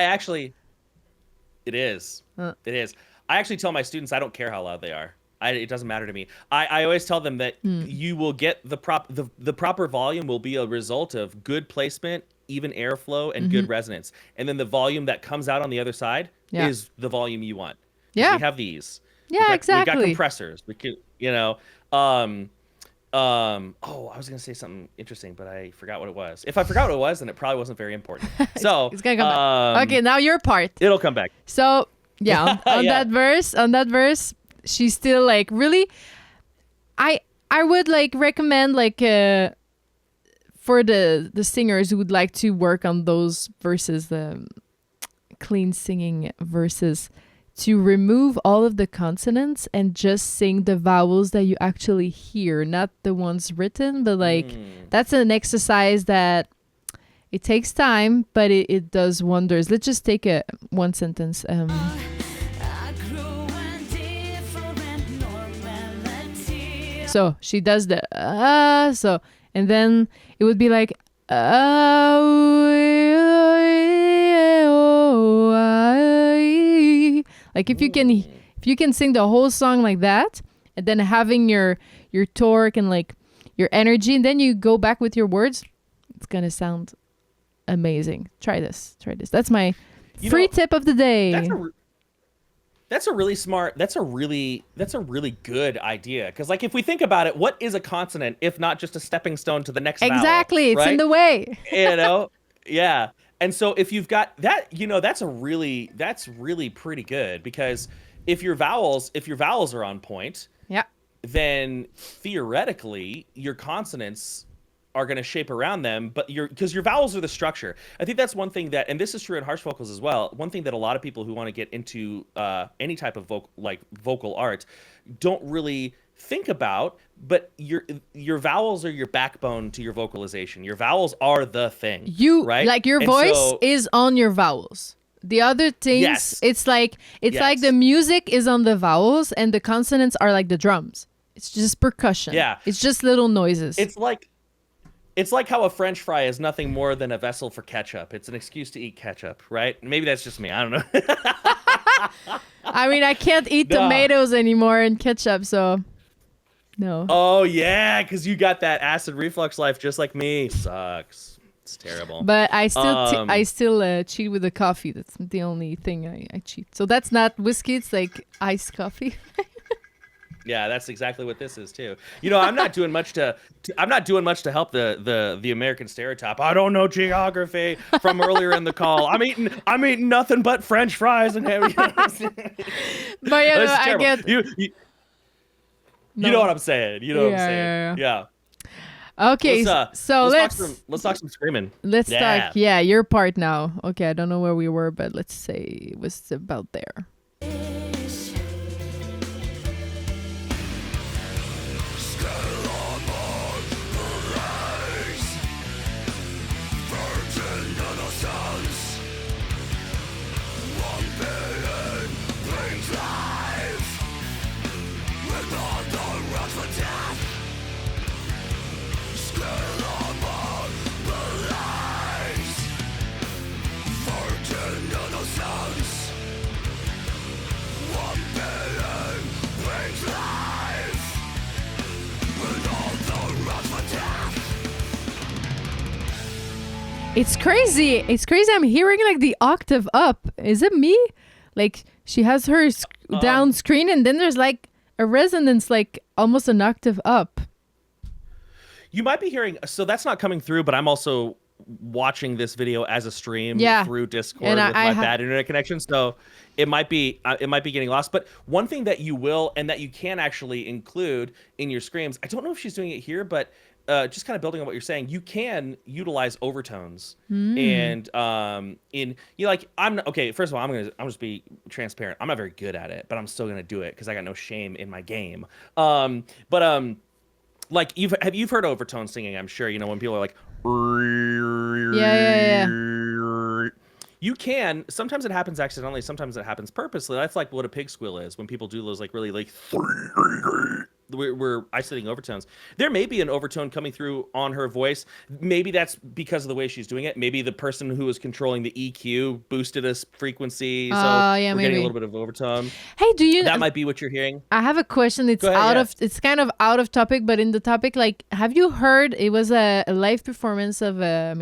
It is. It is. I actually tell my students I don't care how loud they are. It doesn't matter to me. I always tell them that you will get the proper volume will be a result of good placement, even airflow, and good resonance. And then the volume that comes out on the other side is the volume you want. 'Cause Yeah. we have these. Yeah, exactly. We got compressors. We could, I was gonna say something interesting, but I forgot what it was. If I forgot what it was, then it probably wasn't very important. So It's gonna come back. Okay, now your part. it'll come back. So yeah, on Yeah. that verse, she's still like really. I would like recommend like for the singers who would like to work on those verses, the clean singing verses, to remove all of the consonants and just sing the vowels that you actually hear, not the ones written, but like that's an exercise that it takes time, but it does wonders. Let's just take one sentence. I grew in different normality. So she does the so, and then it would be like like if you can sing the whole song like that, and then having your torque and like your energy, and then you go back with your words, it's gonna sound amazing. Try this. That's my free tip of the day. That's a really smart. That's a really good idea. Because like if we think about it, what is a consonant if not just a stepping stone to the next vowel? Exactly, it's in right? the way. Yeah. And so if you've got that, that's really pretty good, because if your vowels are on point, Yeah. then theoretically your consonants are going to shape around them, but because your vowels are the structure. I think that's one thing that, and this is true in harsh vocals as well, one thing that a lot of people who want to get into any type of vocal art don't really think about, but your vowels are your backbone to your vocalization. Your vowels are the thing. Right? Like your And voice so- is on your vowels. The other things, Yes. it's like Yes. the music is on the vowels and the consonants are like the drums. It's just percussion. Yeah. It's just little noises. It's like how a French fry is nothing more than a vessel for ketchup. It's an excuse to eat ketchup, right? Maybe that's just me. I don't know. I mean, I can't eat No. tomatoes anymore and ketchup, so no. Oh yeah, because you got that acid reflux life just like me. Sucks. It's terrible. But I still Um, cheat with the coffee. That's the only thing I cheat. So that's not whiskey. It's like iced coffee. Yeah, that's exactly what this is too. I'm not doing much to help the American stereotype. I don't know geography from earlier in the call. I'm eating nothing but French fries and But That's I terrible. get You No. know what I'm saying. You know what I'm Yeah, saying. yeah, Yeah. okay. So let's talk some screaming. talk. Yeah, your part now. Okay, I don't know where we were, but let's say it was about there. It's crazy. It's crazy. I'm hearing like the octave up. Is it me? Like she has her down screen and then there's like a resonance like almost an octave up. You might be hearing, so that's not coming through, but I'm also watching this video as a stream through Discord And with my bad internet connection. So it might be getting lost. But one thing that you will and that you can actually include in your screams, I don't know if she's doing it here, but just kind of building on what you're saying, you can utilize overtones and okay, first of all, I'm just be transparent. I'm not very good at it, but I'm still gonna do it because I got no shame in my game. Like you've heard overtone singing, I'm sure, when people are like Yeah. you can, sometimes it happens accidentally, sometimes it happens purposely. That's like what a pig squeal is when people do those like really like we're isolating overtones. There may be an overtone coming through on her voice. Maybe that's because of the way she's doing it. Maybe the person who was controlling the EQ boosted a frequency, so we're getting a little bit of overtone. Hey, that might be what you're hearing. I have a question. It's it's kind of out of topic, but in the topic, like, have you heard? It was a live performance of I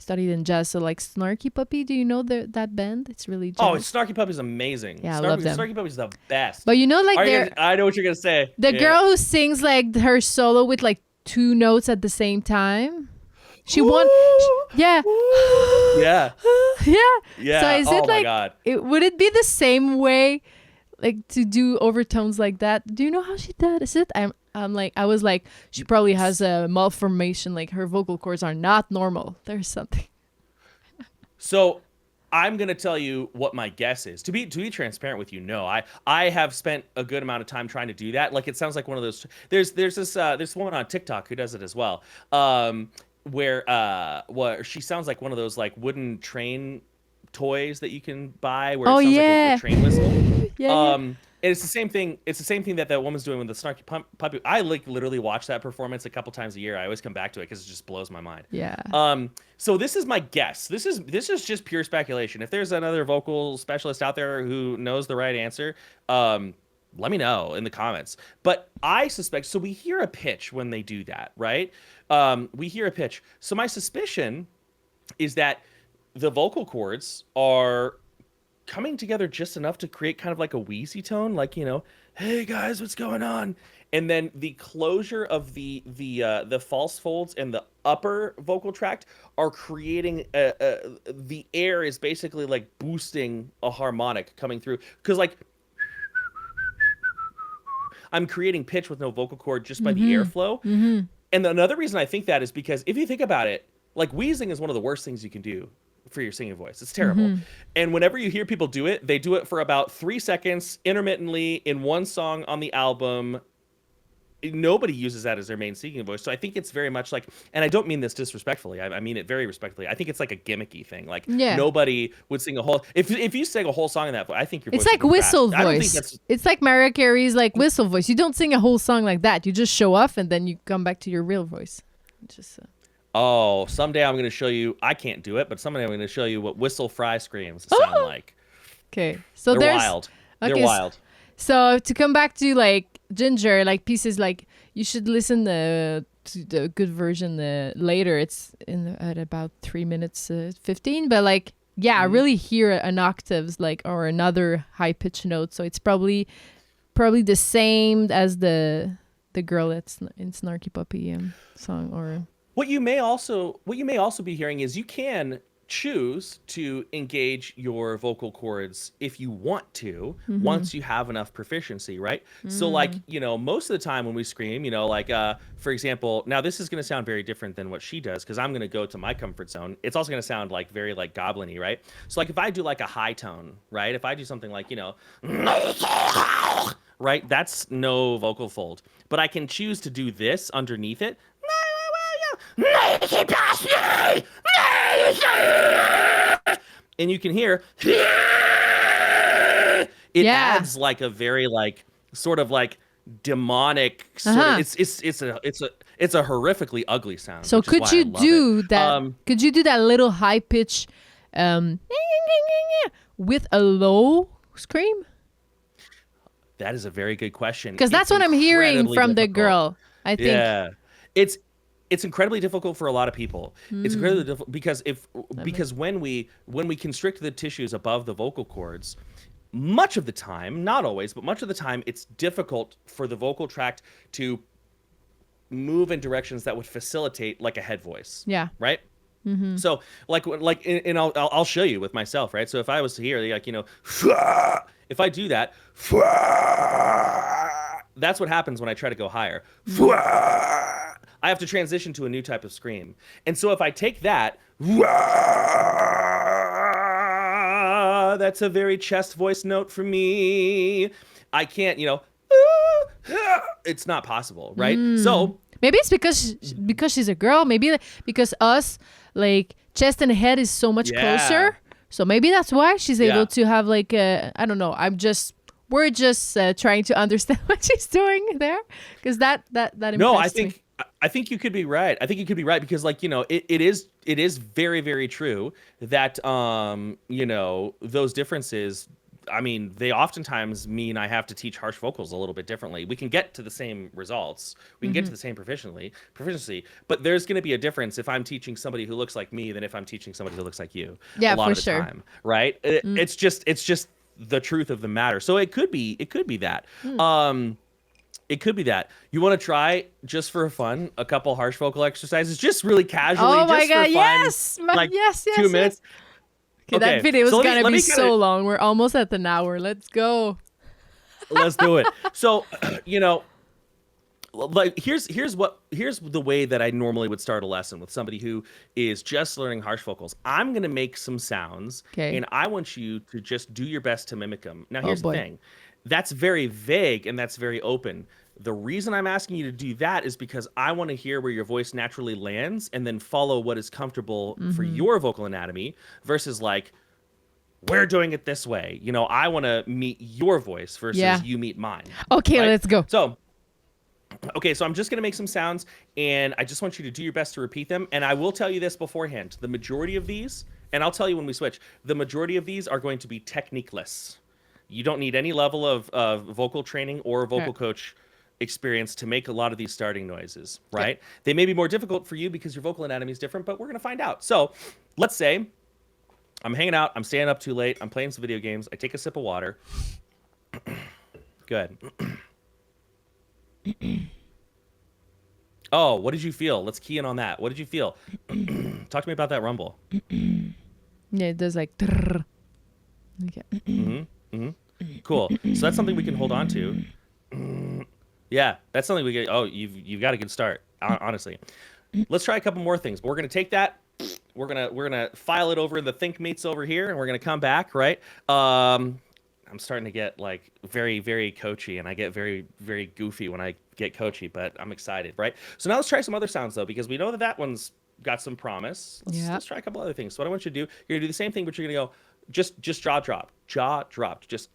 studied in jazz, so like Snarky Puppy. Do you know that band? It's really jazz. Oh, Snarky Puppy's amazing. Yeah, I love them. Snarky Puppy's the best. But like I know what you're gonna say. The girl who sings like her solo with like 2 notes at the same time. She won. Yeah. Yeah. Yeah. So is it like? God. Would it be the same way, like to do overtones like that? Do you know how she does it? I was like, she probably has a malformation. Like her vocal cords are not normal. There's something. So I'm gonna tell you what my guess is. To be transparent with you, no, I have spent a good amount of time trying to do that. Like it sounds like one of those. There's this woman on TikTok who does it as well. Where she sounds like one of those like wooden train toys that you can buy where it sounds like a train whistle. Yeah. And it's the same thing. It's the same thing that woman's doing with the Snarky Puppy. I like literally watch that performance a couple times a year. I always come back to it because it just blows my mind. Yeah. So this is my guess. This is just pure speculation. If there's another vocal specialist out there who knows the right answer, let me know in the comments. But I suspect, so we hear a pitch when they do that, right? We hear a pitch. So my suspicion is that the vocal cords are coming together just enough to create kind of like a wheezy tone, like, hey guys, what's going on? And then the closure of the false folds and the upper vocal tract are creating the air is basically like boosting a harmonic coming through, because like I'm creating pitch with no vocal cord just by the airflow. And another reason I think that is because if you think about it, like wheezing is one of the worst things you can do for your singing voice. It's terrible. And whenever you hear people do it, they do it for about 3 seconds intermittently in one song on the album. Nobody uses that as their main singing voice. So I think it's very much like, and I don't mean this disrespectfully, I mean it very respectfully. I think it's like a gimmicky thing. Like nobody would sing a whole, if you sing a whole song in that voice, I think your voice it's like whistle fast. voice. It's like Mariah Carey's like whistle voice. You don't sing a whole song like that. You just show off and then you come back to your real voice. It's just Oh, someday I'm going to show you. I can't do it, but someday I'm going to show you what whistle fry screams sound like. Okay, so they're wild. Okay, they're wild. So to come back to like Jinjer, like Pieces, like you should listen to the good version later. It's at about 3 minutes 15, but like I really hear an octaves like or another high pitch note. So it's probably the same as the girl that's in Snarky Puppy song or. What you may also be hearing is you can choose to engage your vocal cords if you want to, once you have enough proficiency, right? So like, most of the time when we scream, like, for example, now this is going to sound very different than what she does, because I'm going to go to my comfort zone. It's also going to sound like very like goblin-y, right? So like if I do like a high tone, right? If I do something like, right? That's no vocal fold, but I can choose to do this underneath it. And you can hear it adds like a very like sort of like demonic sort of, it's a horrifically ugly sound. So could you do that? Could you do that little high pitch with a low scream? That is a very good question. Because that's what I'm hearing from the girl, I think. Yeah. it's incredibly difficult for a lot of people. It's incredibly difficult because when we constrict the tissues above the vocal cords, much of the time, not always, but much of the time, it's difficult for the vocal tract to move in directions that would facilitate like a head voice. Yeah. Right. So and I'll show you with myself, right? So if I was to hear like, you know, if I do that, that's what happens when I try to go higher. I have to transition to a new type of scream. And so if I take that, that's a very chest voice note for me. I can't, you know, it's not possible, right? So maybe it's because she's a girl. Maybe because us, like, chest and head is so much closer. So maybe that's why she's able to have like I don't know. We're just trying to understand what she's doing there, because that impressed no, me. I think you could be right. I think you could be right because, like, you know, it is very, very true that you know, those differences, I mean, they oftentimes mean I have to teach harsh vocals a little bit differently. We can get to the same results. We can get to the same proficiency, but there's going to be a difference if I'm teaching somebody who looks like me than if I'm teaching somebody who looks like you. Yeah, a lot for of the sure. time, right? It's just the truth of the matter. So it could be that. It could be that. You want to try, just for fun, a couple harsh vocal exercises, just really casually, Oh my just God, for fun, yes! like Yes, 2 minutes. Okay, that video is so gonna be let me so long. We're almost at an hour. Let's go. Let's do it. So, you know, like here's the way that I normally would start a lesson with somebody who is just learning harsh vocals. I'm gonna make some sounds, and I want you to just do your best to mimic them. Now, here's the thing. That's very vague and that's very open. The reason I'm asking you to do that is because I want to hear where your voice naturally lands and then follow what is comfortable for your vocal anatomy versus like, we're doing it this way. You know, I want to meet your voice versus you meet mine. Okay, right? let's go. So I'm just going to make some sounds, and I just want you to do your best to repeat them. And I will tell you this beforehand. The majority of these, and I'll tell you when we switch, the majority of these are going to be technique-less. You don't need any level of vocal training or vocal coach experience to make a lot of these starting noises, right? They may be more difficult for you because your vocal anatomy is different, but we're going to find out. So let's say I'm hanging out, I'm staying up too late, I'm playing some video games, I take a sip of water. Good. Oh, what did you feel? Let's key in on that. What did you feel? Talk to me about that rumble. Yeah, it does like. Okay. Cool. So that's something we can hold on to. Yeah, that's something we get. Oh, you've got a good start. Honestly, let's try a couple more things. But we're gonna take that. We're gonna file it over in the think meets over here, and we're gonna come back. Right. I'm starting to get like very, very coachy, and I get very, very goofy when I get coachy. But I'm excited. Right. So now let's try some other sounds though, because we know that one's got some promise. Let's try a couple other things. So what I want you to do, you're gonna do the same thing, but you're gonna go just jaw dropped, just.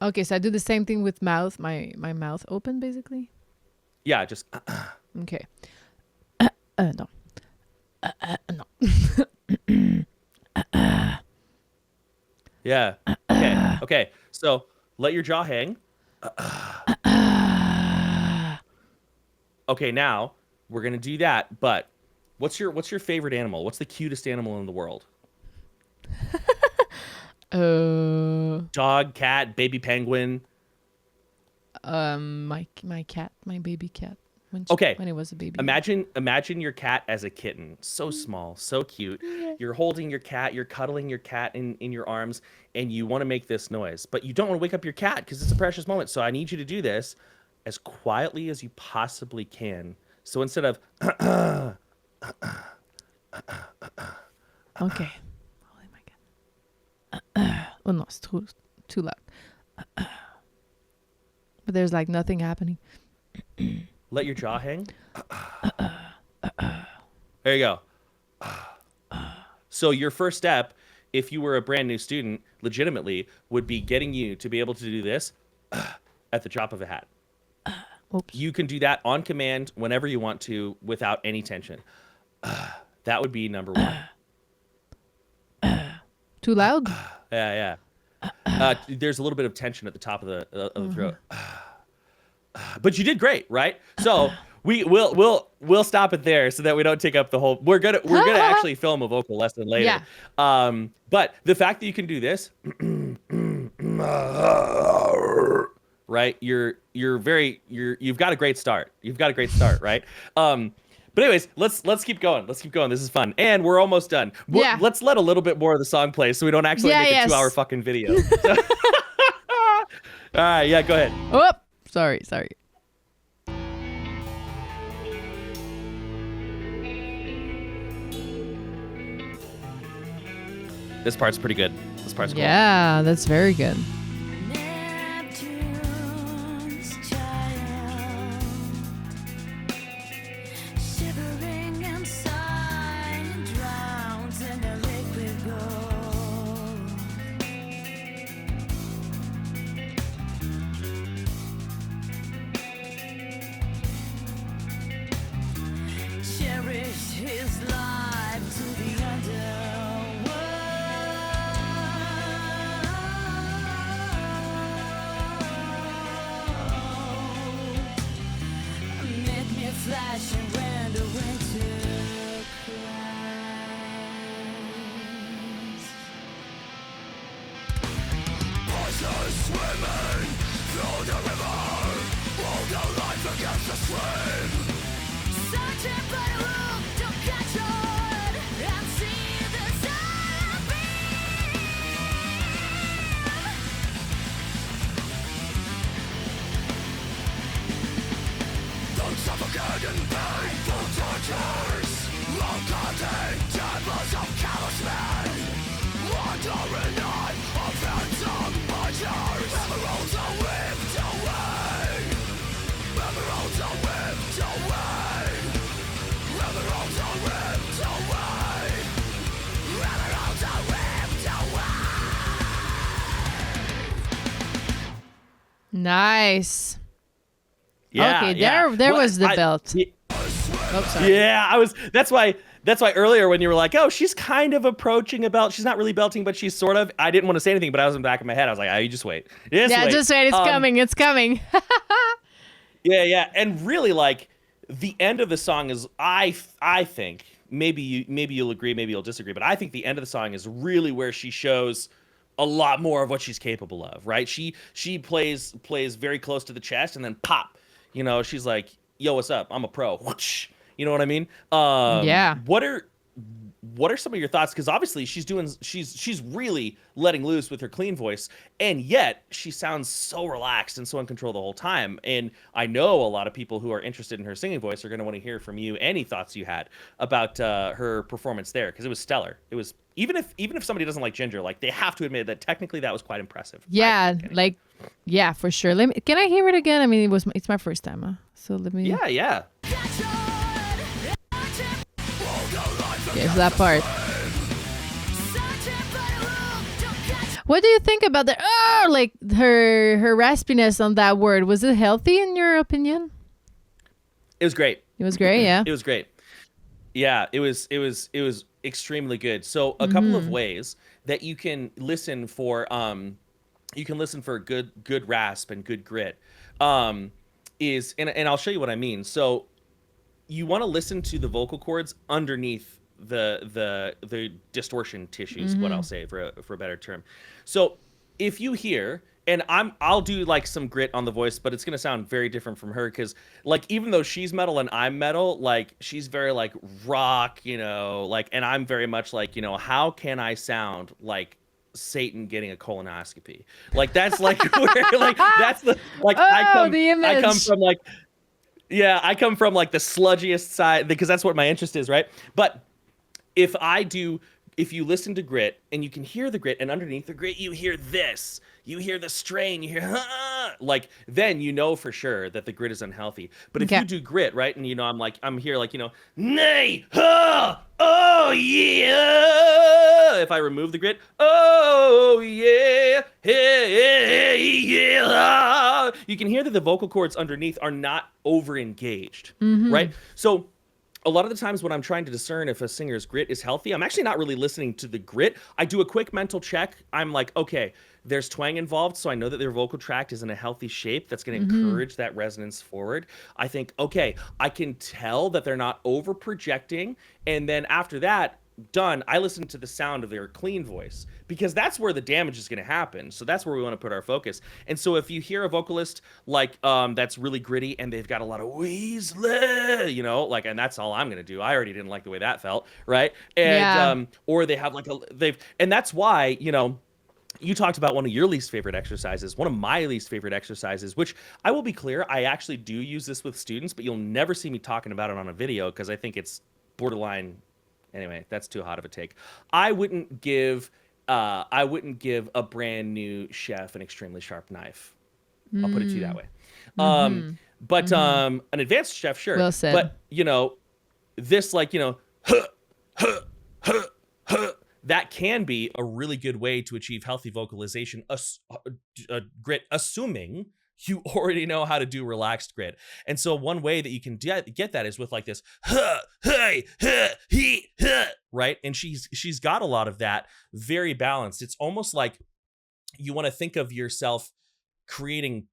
Okay, so I do the same thing with mouth, my mouth open, basically. Yeah, just. Okay. No. No. Yeah. Okay. So let your jaw hang. Okay, now we're gonna do that. But what's your favorite animal? What's the cutest animal in the world? Dog, cat, baby penguin. My cat, my baby cat. When it was a baby. Imagine your cat as a kitten, so small, so cute. You're holding your cat, you're cuddling your cat in your arms, and you want to make this noise, but you don't want to wake up your cat because it's a precious moment. So I need you to do this as quietly as you possibly can. So instead of okay. Oh my God. Oh no, it's too loud. But there's like nothing happening. let your jaw hang. There you go. So your first step, if you were a brand new student, legitimately, would be getting you to be able to do this at the drop of a hat. Oops. You can do that on command whenever you want to without any tension. That would be number one. Too loud? Yeah. There's a little bit of tension at the top of the throat. But you did great, right? So we'll we'll stop it there so that we don't take up the whole. We're gonna actually film a vocal lesson later. Yeah. But the fact that you can do this, right? You've got a great start. You've got a great start, right? But anyways, let's keep going. Let's keep going. This is fun, and we're almost done. Yeah. Let's let a little bit more of the song play so we don't actually make a 2-hour fucking video. All right, yeah, go ahead. Oh, sorry. This part's pretty good. This part's cool. Yeah, that's very good. Neptune's child, shivering inside, drowns in the liquid gold. Cherish his life to the underworld. Make me flashing when the winter cries. Poison swimming through the river, hold your life against the stream. Searching for the room to catch on and see the sun beam. Don't suffocate in painful tortures, long-cutting chambers of callous men, wandering on of phantom butchers. Emeralds are whipped away, emeralds are whipped away, emeralds are whipped away, emeralds are whipped away. Nice. Yeah, Okay, yeah. there Well, was the belt. Oh, sorry. Yeah, I was. That's why earlier when you were like, "Oh, she's kind of approaching a belt. She's not really belting, but she's sort of." I didn't want to say anything, but I was in the back of my head. I was like, "Oh, you just wait. Just wait. It's coming. It's coming. Yeah, and really, like the end of the song is, I think maybe you'll agree, maybe you'll disagree, but I think the end of the song is really where she shows a lot more of what she's capable of. Right? She plays very close to the chest, and then pop. You know, she's like, "Yo, what's up? I'm a pro." Whoosh. You know what I mean? Yeah. What are some of your thoughts? Because obviously she's really letting loose with her clean voice, and yet she sounds so relaxed and so in control the whole time. And I know a lot of people who are interested in her singing voice are going to want to hear from you any thoughts you had about her performance there, because it was stellar. It was even if somebody doesn't like Jinjer, like they have to admit that technically that was quite impressive. Yeah, yeah, for sure. Can I hear it again? I mean, it's my first time, huh? So let me. Yeah. Okay, so that part. What do you think about the like her raspiness on that word? Was it healthy in your opinion? It was great. It was great, yeah. It was great. Yeah, it was extremely good. So a couple of ways that you can listen for good rasp and good grit is, and I'll show you what I mean. So you want to listen to the vocal cords underneath the distortion tissues, what I'll say for a better term. So if you hear, and I'll do like some grit on the voice, but it's gonna sound very different from her, because like even though she's metal and I'm metal, like she's very like rock, you know, like, and I'm very much like, you know, how can I sound like Satan getting a colonoscopy? Like that's like where, like that's the like the image. I come from like, yeah, I come from like the sludgiest side, because that's what my interest is, right? But if you listen to grit and you can hear the grit, and underneath the grit you hear this, you hear the strain, you hear like, then you know for sure that the grit is unhealthy. But if you do grit, right, and you know I'm here like, you know, nay, oh yeah. If I remove the grit, oh yeah, hey, yeah, you can hear that the vocal cords underneath are not over engaged, right? So a lot of the times when I'm trying to discern if a singer's grit is healthy, I'm actually not really listening to the grit. I do a quick mental check. I'm like, okay, there's twang involved, so I know that their vocal tract is in a healthy shape. That's going to encourage that resonance forward. I think, okay, I can tell that they're not over projecting. And then after that, done, I listen to the sound of their clean voice because that's where the damage is going to happen. So that's where we want to put our focus. And so if you hear a vocalist like that's really gritty and they've got a lot of Weasley, you know, like, and that's all I'm going to do. I already didn't like the way that felt, right? And Yeah. or they have like and that's why, you know, you talked about one of your least favorite exercises. One of my least favorite exercises, which I will be clear, I actually do use this with students, but you'll never see me talking about it on a video because I think it's borderline. Anyway, that's too hot of a take. I wouldn't give a brand new chef an extremely sharp knife. I'll put it to you that way. But an advanced chef, sure. Well said. But you know, this like, you know, that can be a really good way to achieve healthy vocalization, grit, assuming you already know how to do relaxed grit. And so one way that you can get that is with like this, right? And she's got a lot of that very balanced. It's almost like you want to think of yourself creating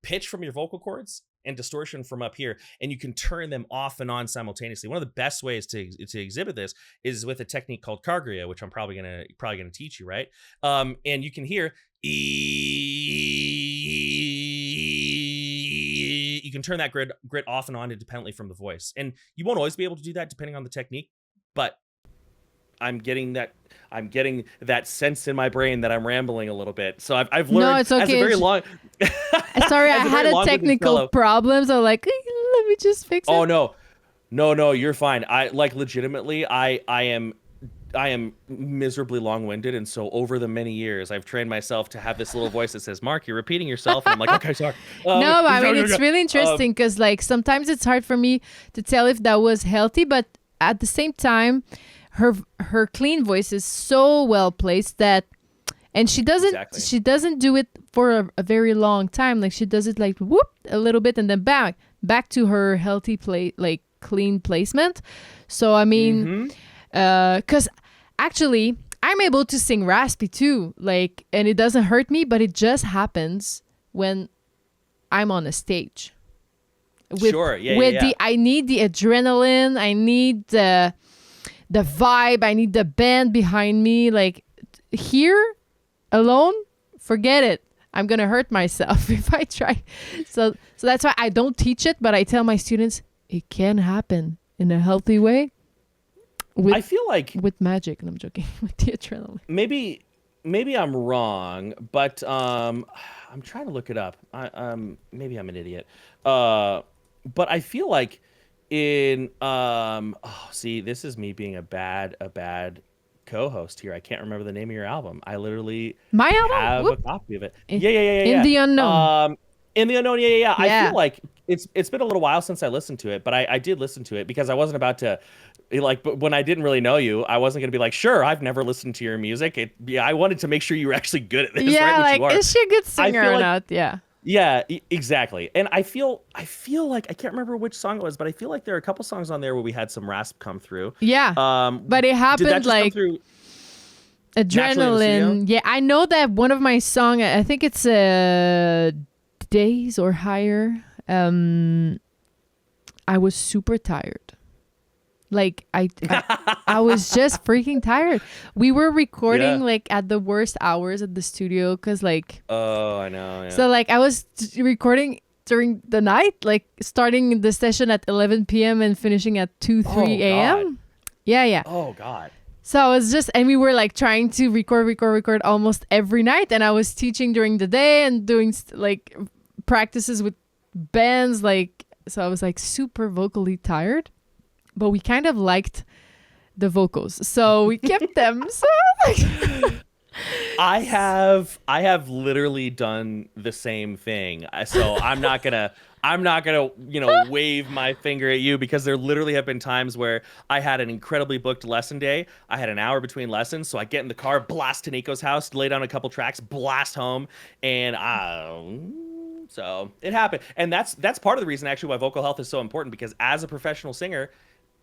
pitch from your vocal cords and distortion from up here, and you can turn them off and on simultaneously. One of the best ways to exhibit this is with a technique called Kargria, which I'm probably gonna teach you, right? And you can hear you can turn that grit off and on independently from the voice, and you won't always be able to do that depending on the technique, but I'm getting that sense in my brain that I'm rambling a little bit. So I've learned. No, it's okay. As a very long. Sorry, I as a had very a long-winded technical fellow- problem, so like, let me just fix it. Oh no, you're fine. I like legitimately. I am miserably long-winded, and so over the many years, I've trained myself to have this little voice that says, "Mark, you're repeating yourself," and I'm like, "Okay, sorry." No, but I mean, it's really interesting because like sometimes it's hard for me to tell if that was healthy, but at the same time, her clean voice is so well placed that, and she doesn't do it for a very long time. Like she does it like whoop a little bit and then back to her healthy like clean placement. So I mean, because actually I'm able to sing raspy too, like, and it doesn't hurt me, but it just happens when I'm on a stage. I need the adrenaline. I need the vibe. I need the band behind me. Like here alone, forget it. I'm gonna hurt myself if I try. So that's why I don't teach it, but I tell my students it can happen in a healthy way. I feel like with magic, and I'm joking, with the adrenaline. Maybe I'm wrong, but I'm trying to look it up. Maybe I'm an idiot. But I feel like in see, this is me being a bad co-host here. I can't remember the name of your album. I literally my album have Whoop. a copy of it. Yeah. In the unknown. In the unknown, yeah. I feel like it's been a little while since I listened to it, but I did listen to it because I wasn't about to but when I didn't really know you, I wasn't gonna be like, sure, I've never listened to your music. I wanted to make sure you were actually good at this. Yeah, right? like is she a good singer or not? Yeah. Yeah, exactly. And I feel like I can't remember which song it was, but I feel like there are a couple songs on there where we had some rasp come through. Yeah. But it happened did that just like come through adrenaline. Yeah, I know that one of my songs, I think it's Days or Higher. I was super tired. Like I was just freaking tired. We were recording like at the worst hours at the studio because like I know. Yeah. So like I was recording during the night, like starting the session at 11 p.m. and finishing at 3 a.m. Yeah. Oh God. So I was and we were like trying to record almost every night, and I was teaching during the day and doing like practices with bands, like, so I was like super vocally tired. But we kind of liked the vocals, so we kept them. So I have literally done the same thing. So I'm not gonna wave my finger at you, because there literally have been times where I had an incredibly booked lesson day. I had an hour between lessons, so I get in the car, blast to Nico's house, lay down a couple tracks, blast home, and so it happened. And that's part of the reason actually why vocal health is so important, because as a professional singer,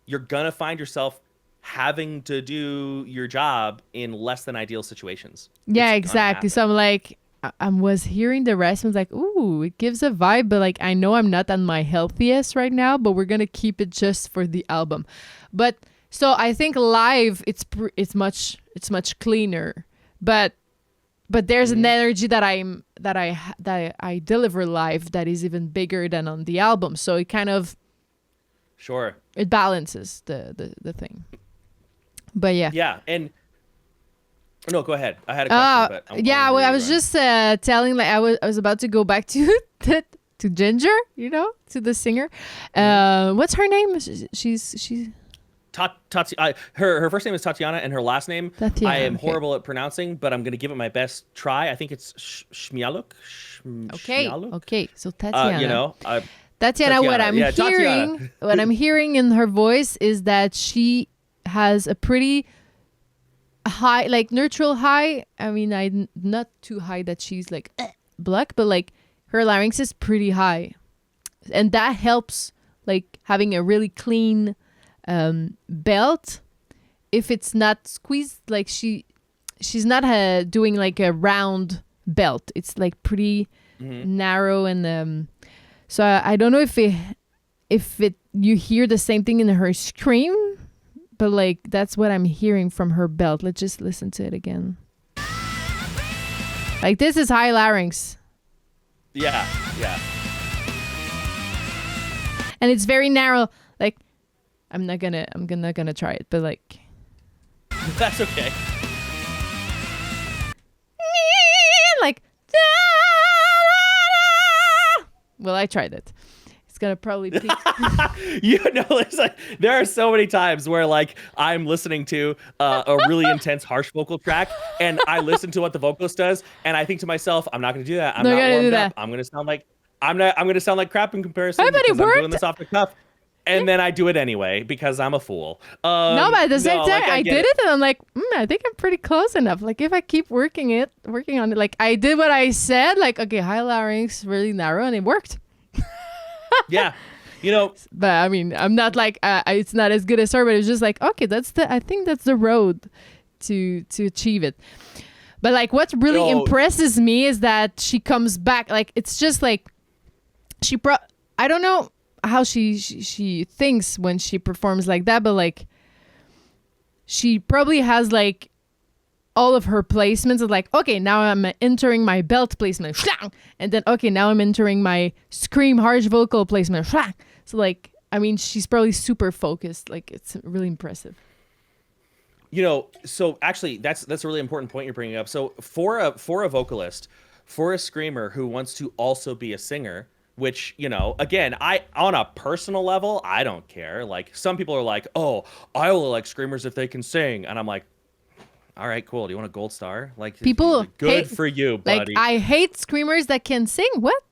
you're gonna find yourself having to do your job in less than ideal situations. Yeah, It's gonna exactly. happen. So I'm like, I was hearing the rest. I was like, ooh, it gives a vibe, but like I know I'm not on my healthiest right now, but we're gonna keep it just for the album. But so I think live, it's much cleaner, but there's an energy that I deliver live that is even bigger than on the album. So it kind of Sure. it balances the thing. But yeah. Yeah, and no, go ahead. I had a question, but yeah, wanna well, hear I you was run. just telling, like I was about to go back to to Jinjer, to the singer. What's her name? She's Her first name is Tatiana, and her last name Tatiana, I am okay. horrible at pronouncing, but I'm gonna give it my best try. I think it's Shmialuk. Okay. Shmialuk? Okay. So Tatiana. Tatiana, what I'm yeah, hearing, Tatiana. what I'm hearing in her voice is that she has a pretty high, like neutral high. I mean, not too high that she's like black, but like her larynx is pretty high, and that helps like having a really clean belt. If it's not squeezed, like she's not doing like a round belt. It's like pretty narrow and so I don't know if it you hear the same thing in her scream, but like that's what I'm hearing from her belt. Let's just listen to it again. Like this is high larynx, Yeah. and it's very narrow. Like I'm not gonna try it, but like That's okay. like well, I tried it. It's gonna probably peak. It's like there are so many times where like I'm listening to a really intense harsh vocal track, and I listen to what the vocalist does, and I think to myself, I'm not gonna do that. I'm Not not gonna do warmed that. up. I'm gonna sound like crap in comparison But it because I'm doing worked. this off the cuff. And then I do it anyway because I'm a fool. No, but at the same time, like, I get did it, and I'm like, I think I'm pretty close enough. Like if I keep working on it, like I did what I said, like okay, high larynx, really narrow, and it worked. Yeah, But I mean, I'm not like it's not as good as her, but it's just like okay, I think that's the road to achieve it. But like what really impresses me is that she comes back. Like it's just like I don't know how she thinks when she performs like that, but like she probably has like all of her placements of like, okay, now I'm entering my belt placement, and then okay, now I'm entering my scream harsh vocal placement. So like, I mean, she's probably super focused. Like it's really impressive. So actually that's a really important point you're bringing up. So for a vocalist, for a screamer who wants to also be a singer, which, again, on a personal level, I don't care. Like some people are like, oh, I only like screamers if they can sing. And I'm like, all right, cool. Do you want a gold star? Like People good hate, for you, like buddy. I hate screamers that can sing. What?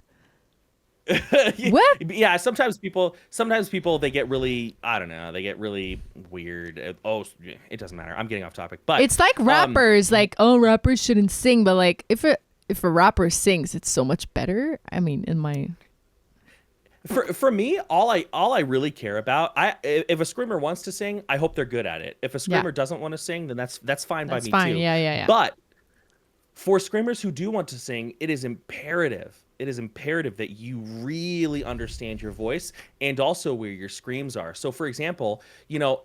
What? Yeah, sometimes people they get really, I don't know, they get really weird. Oh, it doesn't matter. I'm getting off topic. But It's like rappers, like rappers shouldn't sing, but like if a rapper sings, it's so much better. I mean, in my For me, all I really care about, if a screamer wants to sing, I hope they're good at it. If a screamer doesn't want to sing, then that's fine by me fine. too. Yeah. But for screamers who do want to sing, it is imperative that you really understand your voice and also where your screams are. So for example,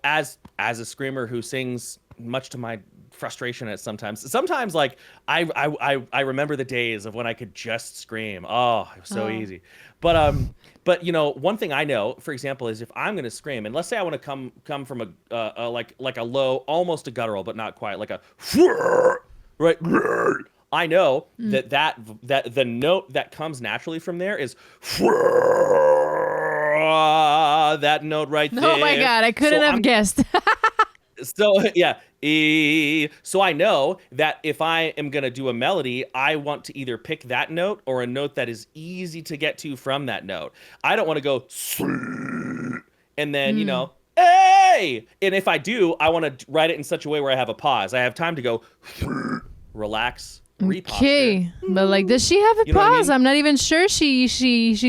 as a screamer who sings, much to my frustration at sometimes like I remember the days of when I could just scream. Oh, it was so easy. But one thing I know, for example, is if I'm going to scream, and let's say I want to come from a like a low, almost a guttural, but not quite, like a right. I know that the note that comes naturally from there is that note right there. Oh my God, I couldn't have guessed. So yeah, so I know that if I am gonna do a melody, I want to either pick that note or a note that is easy to get to from that note. I don't want to go and then hey, and if I do, I want to write it in such a way where I have a pause. I have time to go relax, reposture. Okay, but like, does she have a You know what I pause? mean? I'm not even sure she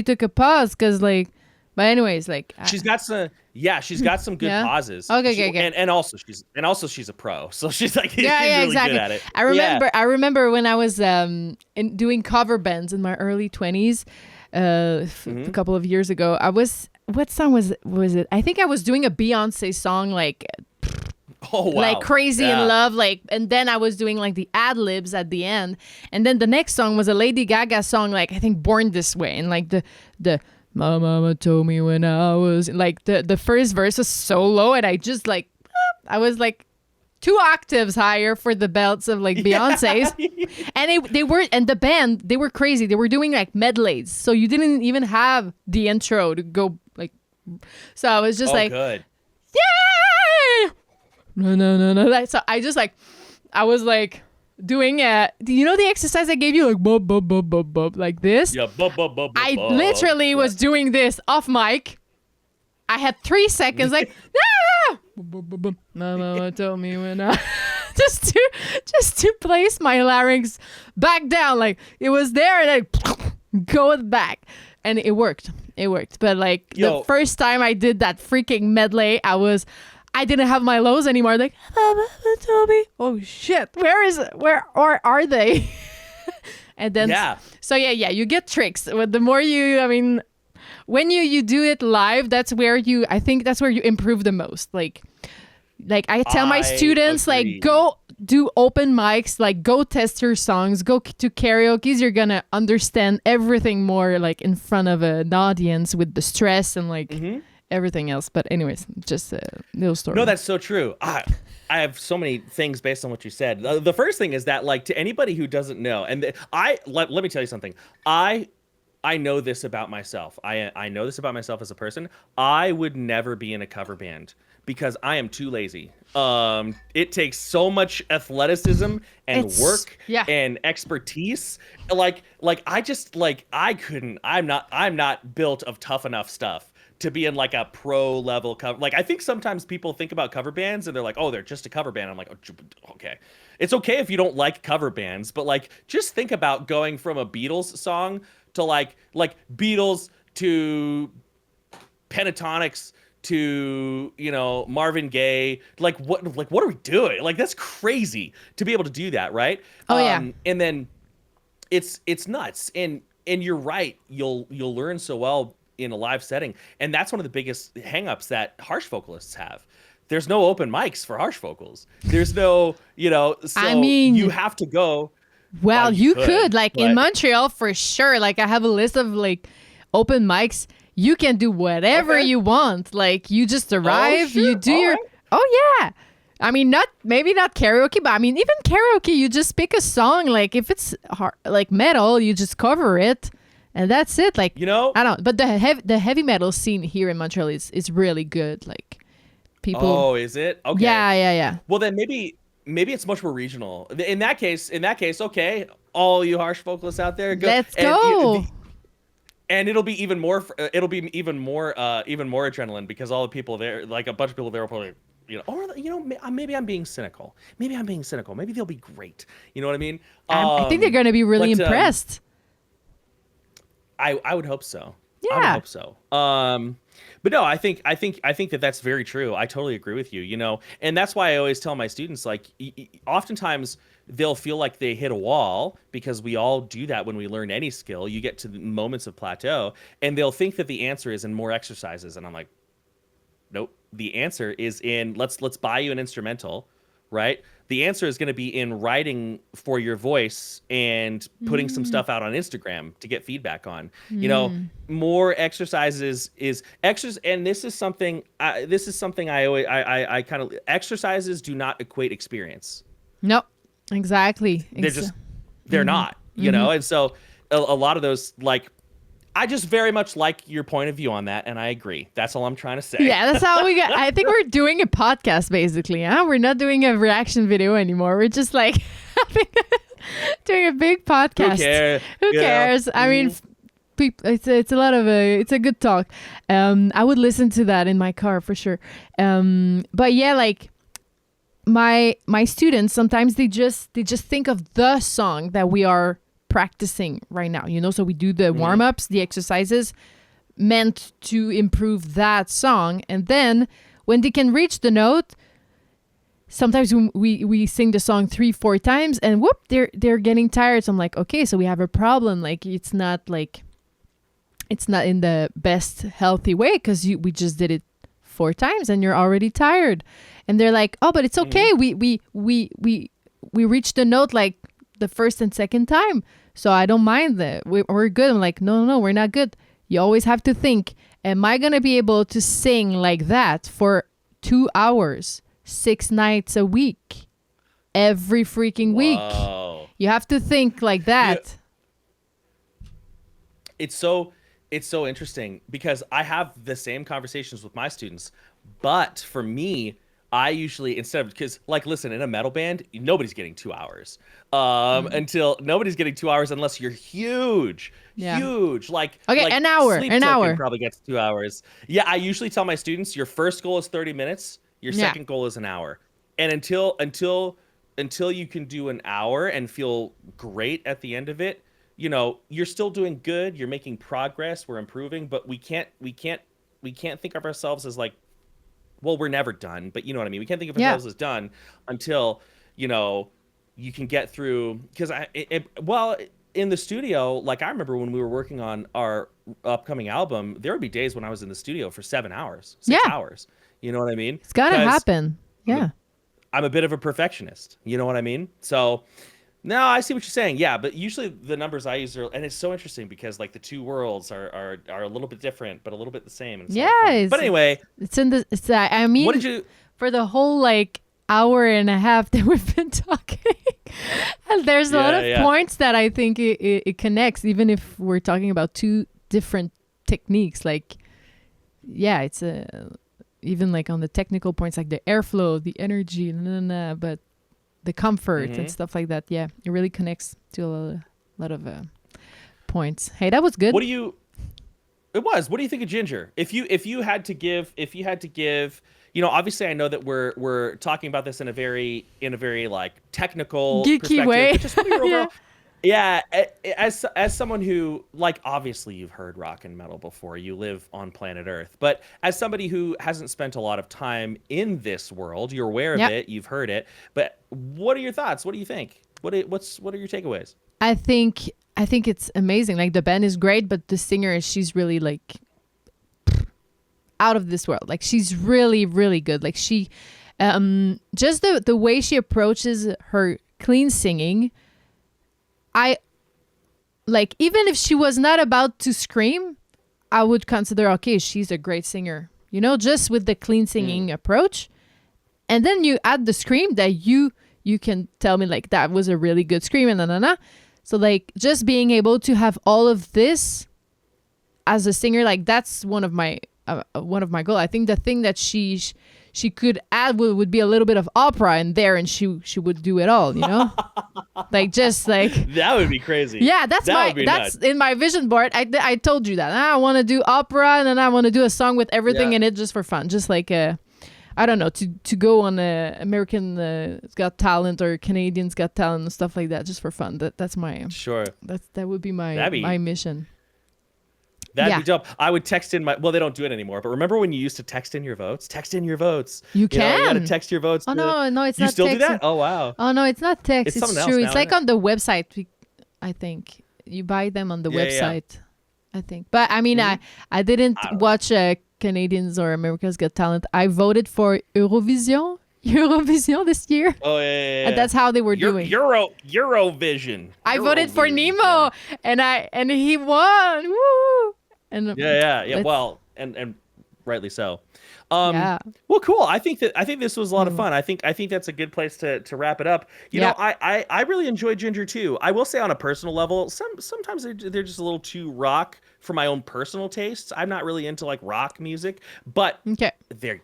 took a pause because like, but anyways, like She's got some, Yeah, she's got some good Yeah? pauses. Okay, She- okay, okay. And also she's a pro, so she's like she's Yeah, really exactly. good at it. I remember when I was doing cover bands in my early 20s, a couple of years ago. What song was it? I think I was doing a Beyonce song, like Oh wow, like Crazy Yeah. in Love, like, and then I was doing like the ad libs at the end, and then the next song was a Lady Gaga song, like I think Born This Way, and like the my mama told me when I was like the first verse was so low, and I just like I was like 2 octaves higher for the belts of like Beyonce's, and they were, and the band, they were crazy, they were doing like medleys, so you didn't even have the intro to go like, so I was just like, good. yeah, no. Like, so I just like, I was like doing you know the exercise I gave you, like bub bub bub bub bub, like this. Yeah, I literally was doing this off mic. I had 3 seconds, like ah! My mama told me when I just to place my larynx back down, like it was there, and then go back, and it worked. But like the first time I did that freaking medley, I didn't have my lows anymore. Like, Toby, oh shit, where are they? And then, so yeah, you get tricks. The more when you do it live, I think that's where you improve the most. Like I tell my students, agree. like, go do open mics, like go test your songs, go to karaoke's. You're gonna understand everything more, like in front of an audience with the stress and like everything else. But anyways, just a little story. No, that's so true. I have so many things based on what you said. The first thing is that, like, to anybody who doesn't know, and let me tell you something. I know this about myself. I know this about myself as a person. I would never be in a cover band because I am too lazy. It takes so much athleticism and work and expertise. Like I just I couldn't. I'm not built of tough enough stuff to be in like a pro level cover. Like I think sometimes people think about cover bands and they're like, oh, they're just a cover band. I'm like, oh, okay. It's okay if you don't like cover bands, but like just think about going from a Beatles song to like Beatles to Pentatonics to, you know, Marvin Gaye. Like what are we doing? Like that's crazy to be able to do that, right? Oh yeah. And then it's nuts. And you're right. You'll learn so well in a live setting, and that's one of the biggest hangups that harsh vocalists have. There's no open mics for harsh vocals. There's no, you know, so I mean, you have to go. Well, you could like but in Montreal for sure. Like I have a list of like open mics. You can do whatever you want. Like you just arrive, you do your. Right. Oh yeah. I mean, maybe not karaoke, but I mean, even karaoke, you just pick a song. Like if it's hard, like metal, you just cover it. And that's it. Like, you know, I don't, but the heavy metal scene here in Montreal is really good. Like people. Oh, is it? Okay. Yeah. Well, then maybe it's much more regional. In that case, okay, all you harsh vocalists out there, go. Let's go. And it'll be even more adrenaline because all the people there, like a bunch of people there, will probably, you know, or you know, maybe I'm being cynical. Maybe they'll be great. You know what I mean? I think they're gonna be really impressed. I would hope so. Yeah. I would hope so. But no, I think that that's very true. I totally agree with you, you know, and that's why I always tell my students, like, oftentimes they'll feel like they hit a wall because we all do that when we learn any skill. You get to the moments of plateau and they'll think that the answer is in more exercises. And I'm like, nope. The answer is in, let's buy you an instrumental, right? The answer is going to be in writing for your voice and putting some stuff out on Instagram to get feedback on. You know, more exercises is exercise, and this is something I always I kind of, exercises do not equate experience. No, exactly. They're not, you know, and so a lot of those, like, I just very much like your point of view on that, and I agree. That's all I'm trying to say. Yeah, that's how we get. I think we're doing a podcast basically. Huh? We're not doing a reaction video anymore. We're just like doing a big podcast. Who cares? I mean, it's a lot of it's a good talk. I would listen to that in my car for sure. But yeah, like my students sometimes they just think of the song that we are practicing right now, you know, so we do the warm-ups, the exercises meant to improve that song. And then when they can reach the note, sometimes we sing the song 3-4 times and whoop, they're getting tired. So I'm like, okay, so we have a problem. Like it's not in the best healthy way because we just did it 4 times and you're already tired. And they're like, oh, but it's okay. We reached the note like the first and second time, so I don't mind that. We're good. I'm like, no, we're not good. You always have to think, am I gonna be able to sing like that for 2 hours, 6 nights a week, every freaking week? You have to think like that. It's so interesting because I have the same conversations with my students, but for me, I usually, instead of, because like, listen, in a metal band, nobody's getting 2 hours until nobody's getting 2 hours unless you're huge. Like, okay, like an hour, Sleep an Token hour probably gets 2 hours. Yeah. I usually tell my students, your first goal is 30 minutes. Your second goal is an hour. And until you can do an hour and feel great at the end of it, you know, you're still doing good. You're making progress. We're improving, but we can't think of ourselves as like, well, we're never done, but you know what I mean? We can't think of ourselves as done until, you know, you can get through, because in the studio, like I remember when we were working on our upcoming album, there would be days when I was in the studio for 7 hours, 6 hours. You know what I mean? It's gotta happen. Yeah. I'm a bit of a perfectionist. You know what I mean? So no, I see what you're saying. Yeah, but usually the numbers I use are, and it's so interesting because like the two worlds are a little bit different, but a little bit the same. And it's but anyway, I mean, what did you for the whole like hour and a half that we've been talking? And there's a lot of points that I think it connects, even if we're talking about 2 different techniques. Like, yeah, it's even like on the technical points, like the airflow, the energy, but the comfort and stuff like that. Yeah, it really connects to a lot of points. Hey, that was good. What do you think of Jinjer? If you had to give, you know, obviously I know that we're talking about this in a very like technical geeky way. But just what are your overall, yeah, as someone who, like, obviously you've heard rock and metal before, you live on planet Earth, but as somebody who hasn't spent a lot of time in this world, you're aware of it, you've heard it, but what are your thoughts? What do you think? What are your takeaways? I think it's amazing. Like the band is great, but the singer, she's really like out of this world. Like she's really, really good. Like she, just the way she approaches her clean singing, I like, even if she was not about to scream, I would consider, okay, she's a great singer, you know, just with the clean singing approach. And then you add the scream that you can tell me like that was a really good scream and So like just being able to have all of this as a singer, like that's one of my goals. I think the thing that she could add would be a little bit of opera in there, and she would do it all, you know. Like just like that would be crazy. Yeah, that's nuts. in my vision board. I told you that I want to do opera, and then I want to do a song with everything in it just for fun, just like I don't know, to go on American Got Talent or Canadians Got Talent and stuff like that, just for fun. That's my that would be my mission. That'd be dope. I would text in well, they don't do it anymore, but remember when you used to text in your votes? Text in your votes. You can. You gotta text your votes. Oh, no, it's not You still texting. do that? Oh, wow. Oh, no, it's not text. It's true. Now, it's like on the website, I think. You buy them on the website, I think. But, I mean, I didn't watch Canadians or America's Got Talent. I voted for Eurovision this year. Oh, yeah. And that's how they were doing. Eurovision. I voted for Nemo, and he won. Woo! And yeah. Well, and rightly so. Well, cool. I think this was a lot of fun. I think that's a good place to wrap it up. You know, I really enjoy Jinjer too. I will say on a personal level, sometimes they're just a little too rock for my own personal tastes. I'm not really into like rock music, but they're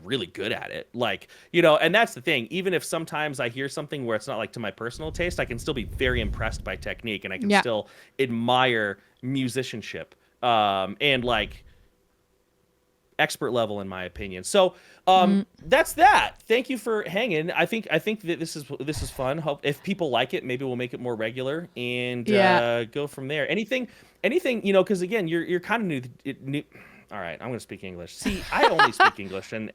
really good at it. Like, you know, and that's the thing. Even if sometimes I hear something where it's not like to my personal taste, I can still be very impressed by technique, and I can still admire musicianship. And like, expert level in my opinion. So that's that. Thank you for hanging. I think that this is fun. Hope if people like it, maybe we'll make it more regular and go from there. Anything because again, you're kind of new. All right, I'm going to speak English. See, I only speak English, and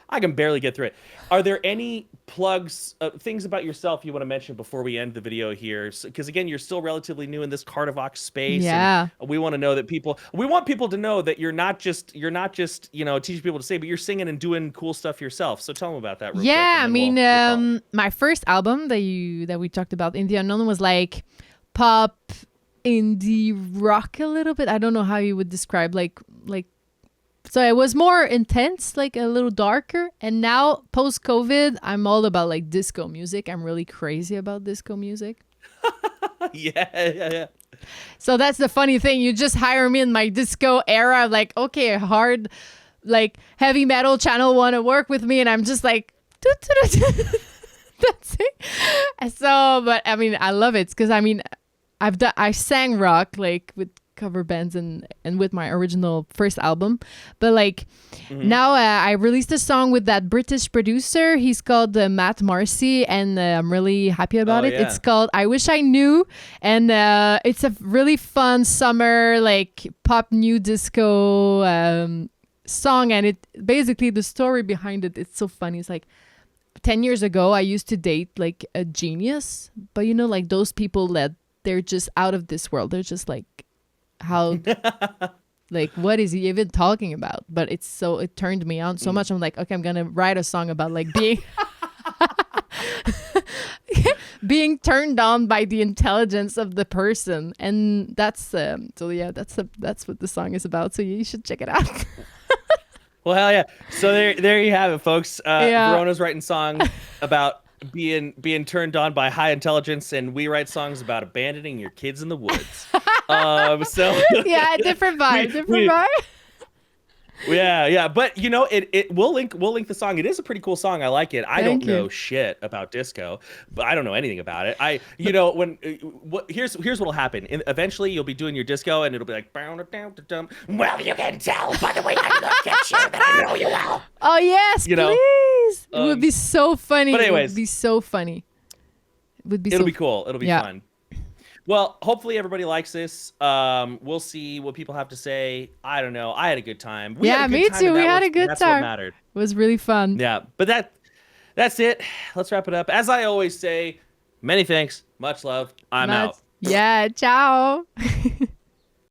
I can barely get through it. Are there any plugs, things about yourself you want to mention before we end the video here? Because again, you're still relatively new in this Cardivox space. Yeah. And we want to know that we want people to know that you're not just teaching people to say, but you're singing and doing cool stuff yourself. So tell them about that real quick. Yeah, I mean, we'll my first album that we talked about, In the Unknown, was like pop, indie rock a little bit. I don't know how you would describe like so it was more intense, like a little darker. And now post COVID, I'm all about like disco music. I'm really crazy about disco music. yeah. So that's the funny thing. You just hire me in my disco era. I'm like, okay, hard, like heavy metal channel want to work with me, and I'm just like, that's it. So, but I mean, I love it because I mean, I sang rock like with cover bands and with my original first album, but like now I released a song with that British producer. He's called Matt Marcy, and I'm really happy about it. Yeah. It's called I Wish I Knew, and it's a really fun summer like pop new disco song. And it basically, the story behind it, it's so funny. It's like 10 years ago I used to date like a genius, but like those people that they're just out of this world. They're just like, how like what is he even talking about? But it turned me on so much. I'm like, okay, I'm gonna write a song about like being being turned on by the intelligence of the person. And that's that's what the song is about, so you should check it out. Well, hell yeah. So there you have it, folks. Verona's writing songs about being turned on by high intelligence, and we write songs about abandoning your kids in the woods. So yeah, different vibe. Yeah, but we'll link the song. It is a pretty cool song. I like it. I don't know shit about disco, but I don't know anything about it. Here's what'll happen. Eventually you'll be doing your disco and it'll be like, well, you can tell by the way I look at you that I know you well. Oh yes, please. It would be so funny. But anyways, it would be so funny. It'll be cool. It'll be fun. Well, hopefully everybody likes this. We'll see what people have to say. I don't know. I had a good time. Me too. We had a good time. That's what mattered. It was really fun. Yeah, but that's it. Let's wrap it up. As I always say, many thanks, much love. I'm out. Yeah, ciao.